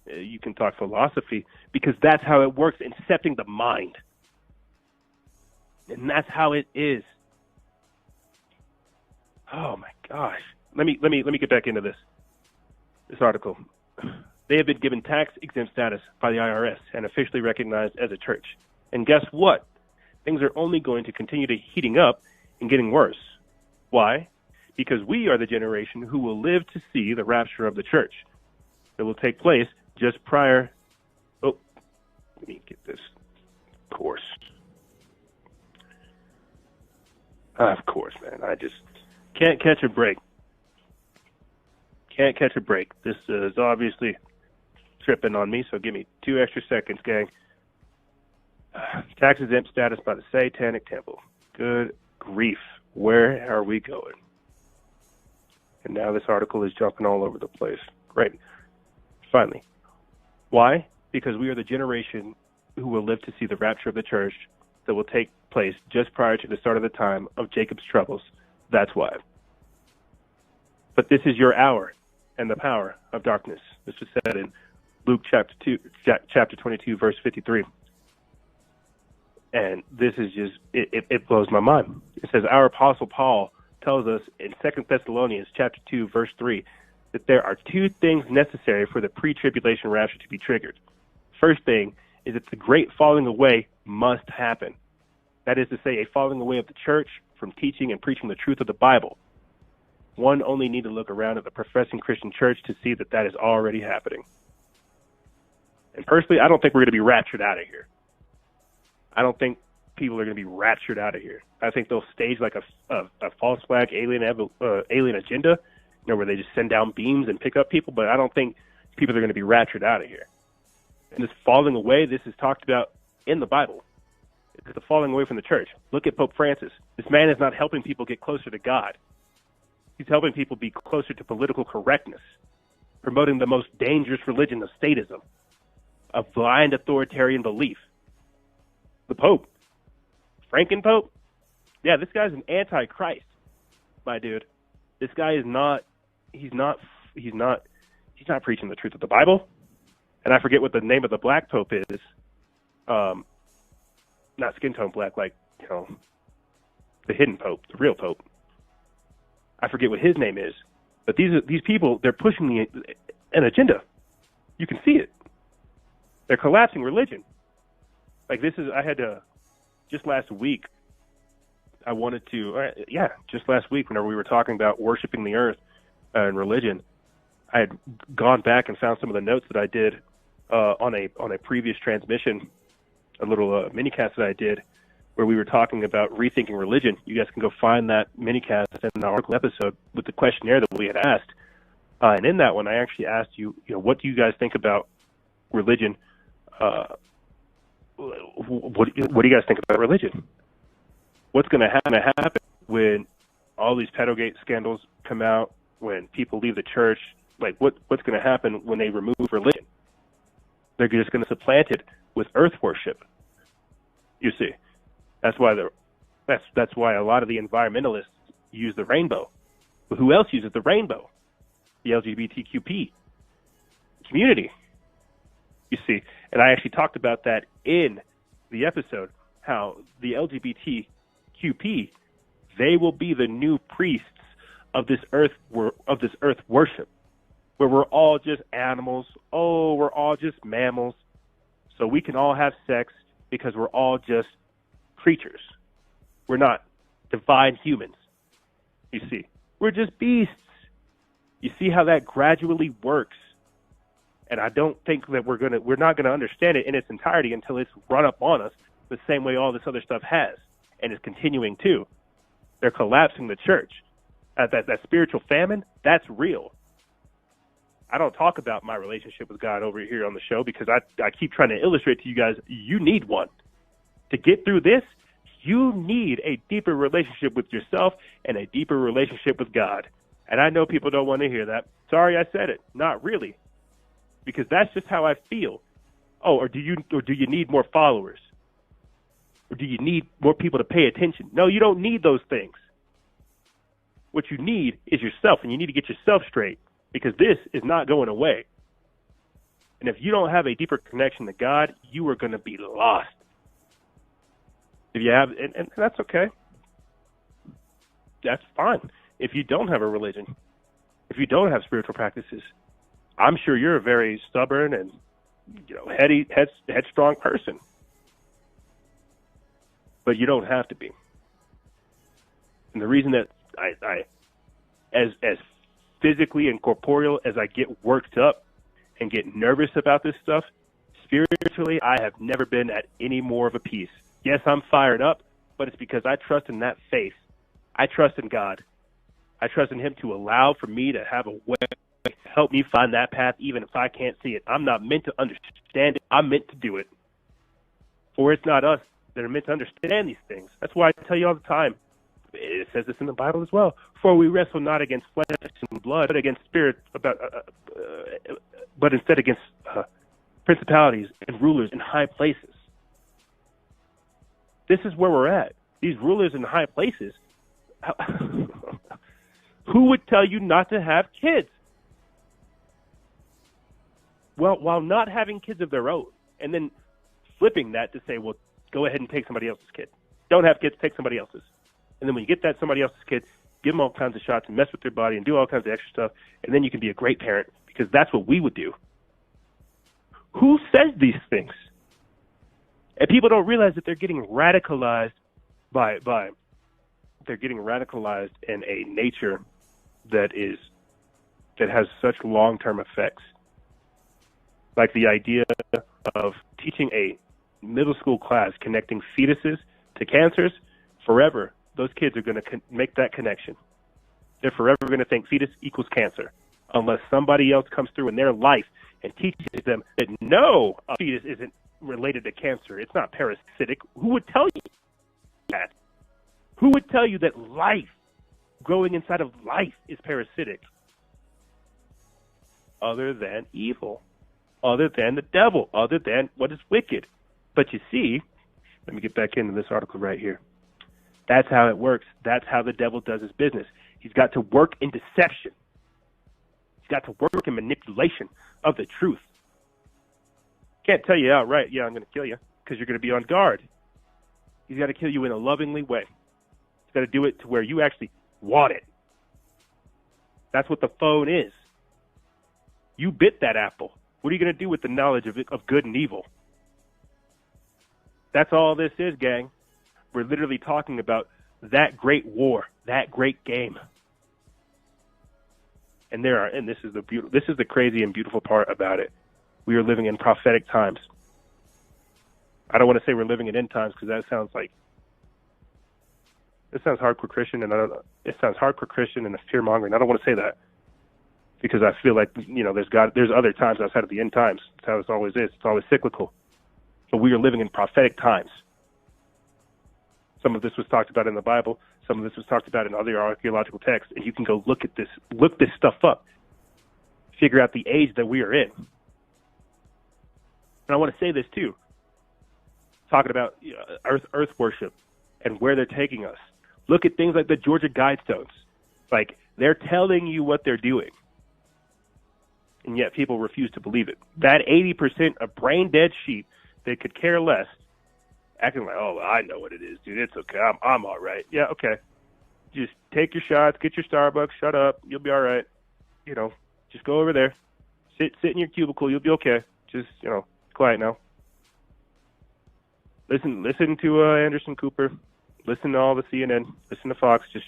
You can talk philosophy because that's how it works, incepting the mind. And that's how it is. Oh my gosh. Let me get back into this article. They have been given tax-exempt status by the IRS and officially recognized as a church. And guess what? Things are only going to continue to heating up and getting worse. Why? Because we are the generation who will live to see the rapture of the church that will take place just prior. Oh, let me get this course. Of course, man. I just can't catch a break. Can't catch a break. This is obviously tripping on me, so give me 2 extra seconds, gang. Tax exempt status by the Satanic Temple. Good grief. Where are we going? And now this article is jumping all over the place. Great. Finally. Why? Because we are the generation who will live to see the rapture of the church that will take place just prior to the start of the time of Jacob's troubles. That's why. But this is your hour and the power of darkness. This was said in Luke chapter 22, verse 53. And this is just, it blows my mind. It says, our apostle Paul tells us in 2 Thessalonians chapter 2, verse 3, that there are 2 things necessary for the pre-tribulation rapture to be triggered. First thing is that the great falling away must happen. That is to say, a falling away of the church from teaching and preaching the truth of the Bible. One only need to look around at the professing Christian church to see that that is already happening. And personally, I don't think we're going to be raptured out of here. I don't think people are going to be raptured out of here. I think they'll stage like a false flag alien agenda, where they just send down beams and pick up people, but I don't think people are going to be raptured out of here. And this falling away, this is talked about in the Bible. It's the falling away from the church. Look at Pope Francis. This man is not helping people get closer to God. He's helping people be closer to political correctness, promoting the most dangerous religion of statism, of blind authoritarian belief. The Pope, Franken Pope, yeah, this guy's an antichrist, my dude. This guy is not. He's not preaching the truth of the Bible. And I forget what the name of the black pope is. Not skin tone black, like the hidden pope, the real pope. I forget what his name is. But these people, they're pushing an agenda. You can see it. They're collapsing religion. Like I had to, just last week, just last week, whenever we were talking about worshiping the earth and religion, I had gone back and found some of the notes that I did on a previous transmission, a little minicast that I did, where we were talking about rethinking religion. You guys can go find that minicast in the article episode with the questionnaire that we had asked. And in that one, I actually asked you, what do you guys think about religion? What do you guys think about religion? What's going to happen when all these pedogate scandals come out, when people leave the church? Like, what's going to happen when they remove religion? They're just going to supplant it with earth worship. You see, that's why that's why a lot of the environmentalists use the rainbow. But who else uses the rainbow? The LGBTQP community. You see, and I actually talked about that in the episode, how the LGBTQP, they will be the new priests of this earth worship, where we're all just animals. Oh, we're all just mammals. So we can all have sex because we're all just creatures. We're not divine humans. You see, we're just beasts. You see how that gradually works. And I don't think that we're not gonna understand it in its entirety until it's run up on us the same way all this other stuff has, and is continuing to. They're collapsing the church. That spiritual famine, that's real. I don't talk about my relationship with God over here on the show because I keep trying to illustrate to you guys, you need one. To get through this, you need a deeper relationship with yourself and a deeper relationship with God. And I know people don't want to hear that. Sorry I said it. Not really. Because that's just how I feel. Oh, or do you need more followers? Or do you need more people to pay attention? No, you don't need those things. What you need is yourself, and you need to get yourself straight, because this is not going away. And if you don't have a deeper connection to God, you are going to be lost. If you have, and that's okay. That's fine. If you don't have a religion, if you don't have spiritual practices, I'm sure you're a very stubborn and, headstrong person. But you don't have to be. And the reason that I as physically and corporeal as I get worked up and get nervous about this stuff, spiritually, I have never been at any more of a peace. Yes, I'm fired up, but it's because I trust in that faith. I trust in God. I trust in Him to allow for me to have a way to help me find that path, even if I can't see it. I'm not meant to understand it. I'm meant to do it. For it's not us that are meant to understand these things. That's why I tell you all the time. It says this in the Bible as well. For we wrestle not against flesh and blood, but against spirits, but instead against principalities and rulers in high places. This is where we're at. These rulers in high places. Who would tell you not to have kids? Well, while not having kids of their own, and then flipping that to say, well, go ahead and take somebody else's kid. Don't have kids, take somebody else's. And then when you get that somebody else's kid, give them all kinds of shots and mess with their body and do all kinds of extra stuff, and then you can be a great parent, because that's what we would do. Who says these things? And people don't realize that they're getting radicalized they're getting radicalized in a nature that has such long-term effects. Like the idea of teaching a middle school class connecting fetuses to cancers, forever, those kids are going to make that connection. They're forever going to think fetus equals cancer, unless somebody else comes through in their life and teaches them that no, a fetus isn't related to cancer. It's not parasitic. Who would tell you that? Who would tell you that life, growing inside of life, is parasitic? Other than evil, other than the devil, other than what is wicked. But you see, let me get back into this article right here. That's how it works. That's how the devil does his business. He's got to work in deception. He's got to work in manipulation of the truth. Can't tell you outright, yeah, I'm going to kill you, because you're going to be on guard. He's got to kill you in a lovingly way. He's got to do it to where you actually want it. That's what the phone is. You bit that apple. What are you going to do with the knowledge of good and evil? That's all this is, gang. We're literally talking about that great war, that great game. And this is the crazy and beautiful part about it. We are living in prophetic times. I don't want to say we're living in end times, because that sounds hardcore Christian, and it sounds hardcore Christian and a fear mongering. I don't want to say that, because I feel like there's other times outside of the end times. That's how it always is. It's always cyclical. But we are living in prophetic times. Some of this was talked about in the Bible. Some of this was talked about in other archaeological texts, and you can go look this stuff up, figure out the age that we are in. And I want to say this too, talking about earth worship and where they're taking us. Look at things like the Georgia Guidestones. Like, they're telling you what they're doing, and yet people refuse to believe it. That 80% of brain-dead sheep that could care less, acting like, oh, I know what it is, dude. It's okay. I'm all right. Yeah, okay. Just take your shots, get your Starbucks, shut up. You'll be all right. Just go over there. Sit in your cubicle. You'll be okay. Just, quiet now. Listen to Anderson Cooper. Listen to all the CNN. Listen to Fox. Just,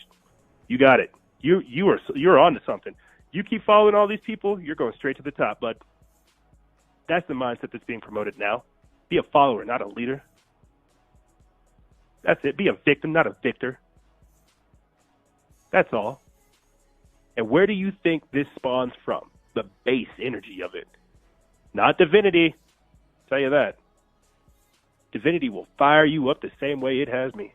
you got it. You're on to something. You keep following all these people, you're going straight to the top, bud. That's the mindset that's being promoted now. Be a follower, not a leader. That's it. Be a victim, not a victor. That's all. And where do you think this spawns from? The base energy of it. Not divinity. I'll tell you that. Divinity will fire you up the same way it has me.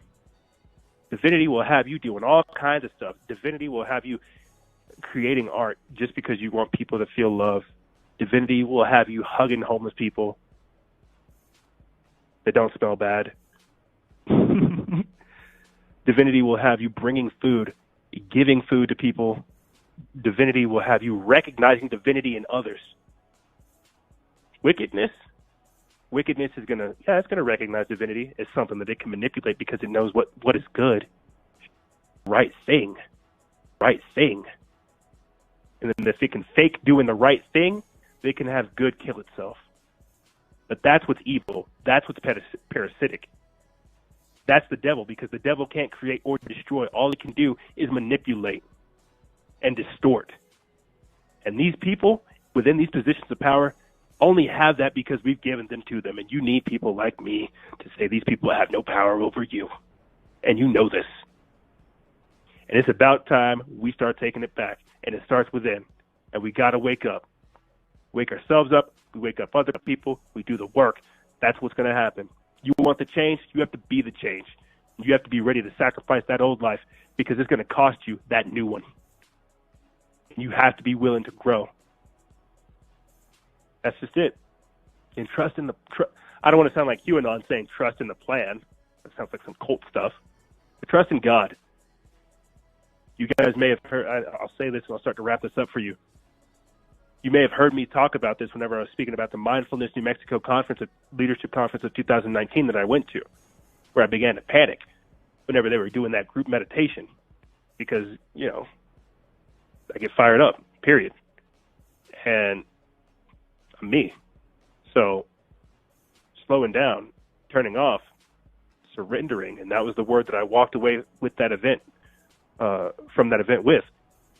Divinity will have you doing all kinds of stuff. Divinity will have you creating art just because you want people to feel love. Divinity will have you hugging homeless people that don't smell bad. Divinity will have you bringing food, giving food to people. Divinity will have you recognizing divinity in others. Wickedness is it's gonna recognize divinity as something that it can manipulate because it knows what is good. Right thing. And then if it can fake doing the right thing, they can have good kill itself. But that's what's evil. That's what's parasitic. That's the devil, because the devil can't create or destroy. All he can do is manipulate and distort. And these people within these positions of power only have that because we've given them to them. And you need people like me to say these people have no power over you. And you know this. And it's about time we start taking it back. And it starts within. And we got to wake up. Wake ourselves up. We wake up other people. We do the work. That's what's going to happen. You want the change? You have to be the change. You have to be ready to sacrifice that old life because it's going to cost you that new one. And you have to be willing to grow. That's just it. And trust in the... I don't want to sound like QAnon saying trust in the plan. That sounds like some cult stuff. But trust in God. You guys may have heard... I'll say this and I'll start to wrap this up for you. You may have heard me talk about this whenever I was speaking about the Mindfulness New Mexico conference, leadership conference of 2019 that I went to, where I began to panic whenever they were doing that group meditation because, you know, I get fired up, period. And I'm me. So slowing down, turning off, surrendering, and that was the word that I walked away with that event, from that event with,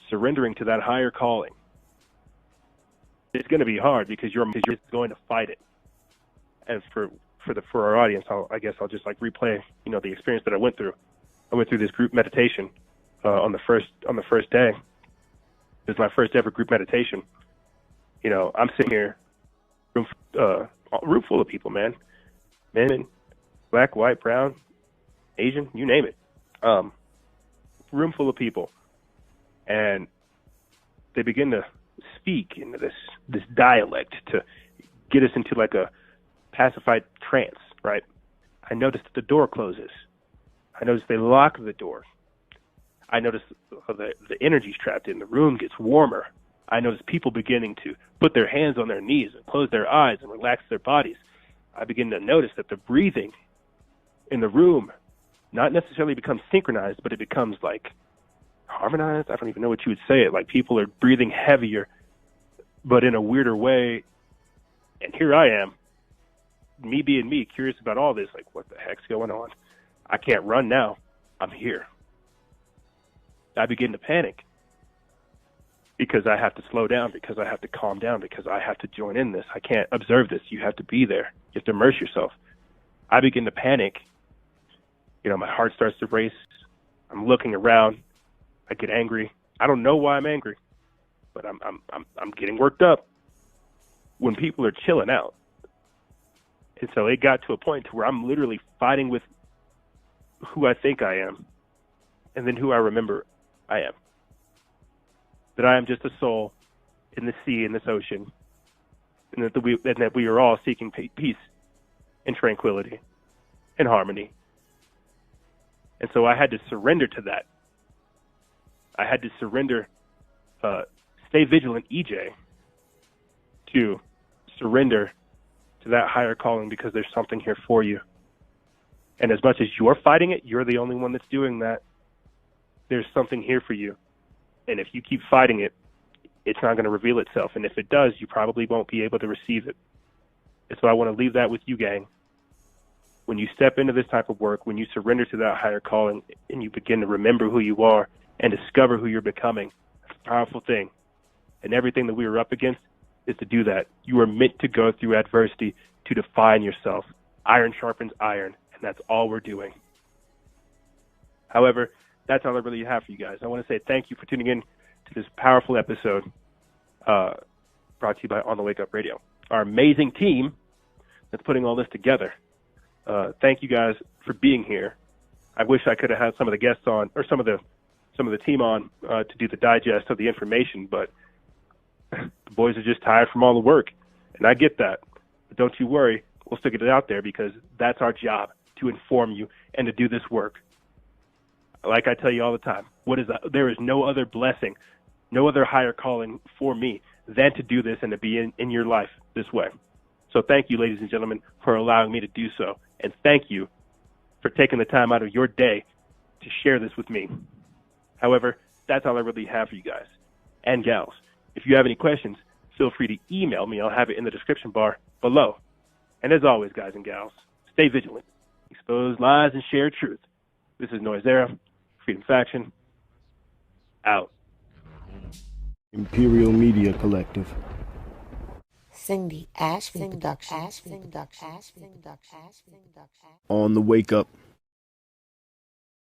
surrendering to that higher calling. It's going to be hard because you're going to fight it. And for our audience, I guess I'll just like replay, you know, the experience that I went through. I went through this group meditation on the first day. It was my first ever group meditation. You know, I'm sitting here, room full of people, man, men, black, white, brown, Asian, you name it. Room full of people, and they begin to speak into this dialect to get us into like a pacified trance, right? I noticed that the door closes. I noticed they lock the door. I noticed the energy's trapped in. The room gets warmer. I noticed people beginning to put their hands on their knees and close their eyes and relax their bodies. I begin to notice that the breathing in the room not necessarily becomes synchronized, but it becomes like harmonized. I don't even know what you would say it. Like people are breathing heavier, but in a weirder way. And here I am, me being me, curious about all this. Like, what the heck's going on? I can't run now. I'm here. I begin to panic because I have to slow down, because I have to calm down, because I have to join in this. I can't observe this. You have to be there. You have to immerse yourself. I begin to panic. You know, my heart starts to race. I'm looking around. I get angry. I don't know why I'm angry, but I'm getting worked up when people are chilling out. And so it got to a point to where I'm literally fighting with who I think I am and then who I remember I am. That I am just a soul in the sea, in this ocean, and that we are all seeking peace and tranquility and harmony. And so I had to surrender to that. I had to surrender, stay vigilant, EJ, to surrender to that higher calling because there's something here for you. And as much as you're fighting it, you're the only one that's doing that. There's something here for you. And if you keep fighting it, it's not going to reveal itself. And if it does, you probably won't be able to receive it. And so I want to leave that with you, gang. When you step into this type of work, when you surrender to that higher calling and you begin to remember who you are and discover who you're becoming, it's a powerful thing. And everything that we are up against is to do that. You are meant to go through adversity to define yourself. Iron sharpens iron, and that's all we're doing. However, that's all I really have for you guys. I want to say thank you for tuning in to this powerful episode brought to you by On the Wake Up Radio. Our amazing team that's putting all this together. Thank you guys for being here. I wish I could have had some of the guests on, or some of the team on to do the digest of the information, but the boys are just tired from all the work, and I get that. But don't you worry, we'll still get it out there because that's our job, to inform you and to do this work. Like I tell you all the time, there is no other blessing, no other higher calling for me than to do this and to be in your life this way. So thank you, ladies and gentlemen, for allowing me to do so. And thank you for taking the time out of your day to share this with me. However, that's all I really have for you guys and gals. If you have any questions, feel free to email me. I'll have it in the description bar below. And as always, guys and gals, stay vigilant, expose lies, and share truth. This is Noisera, Freedom Faction, out. Imperial Media Collective. Cindy Ashby Production. On the wake up.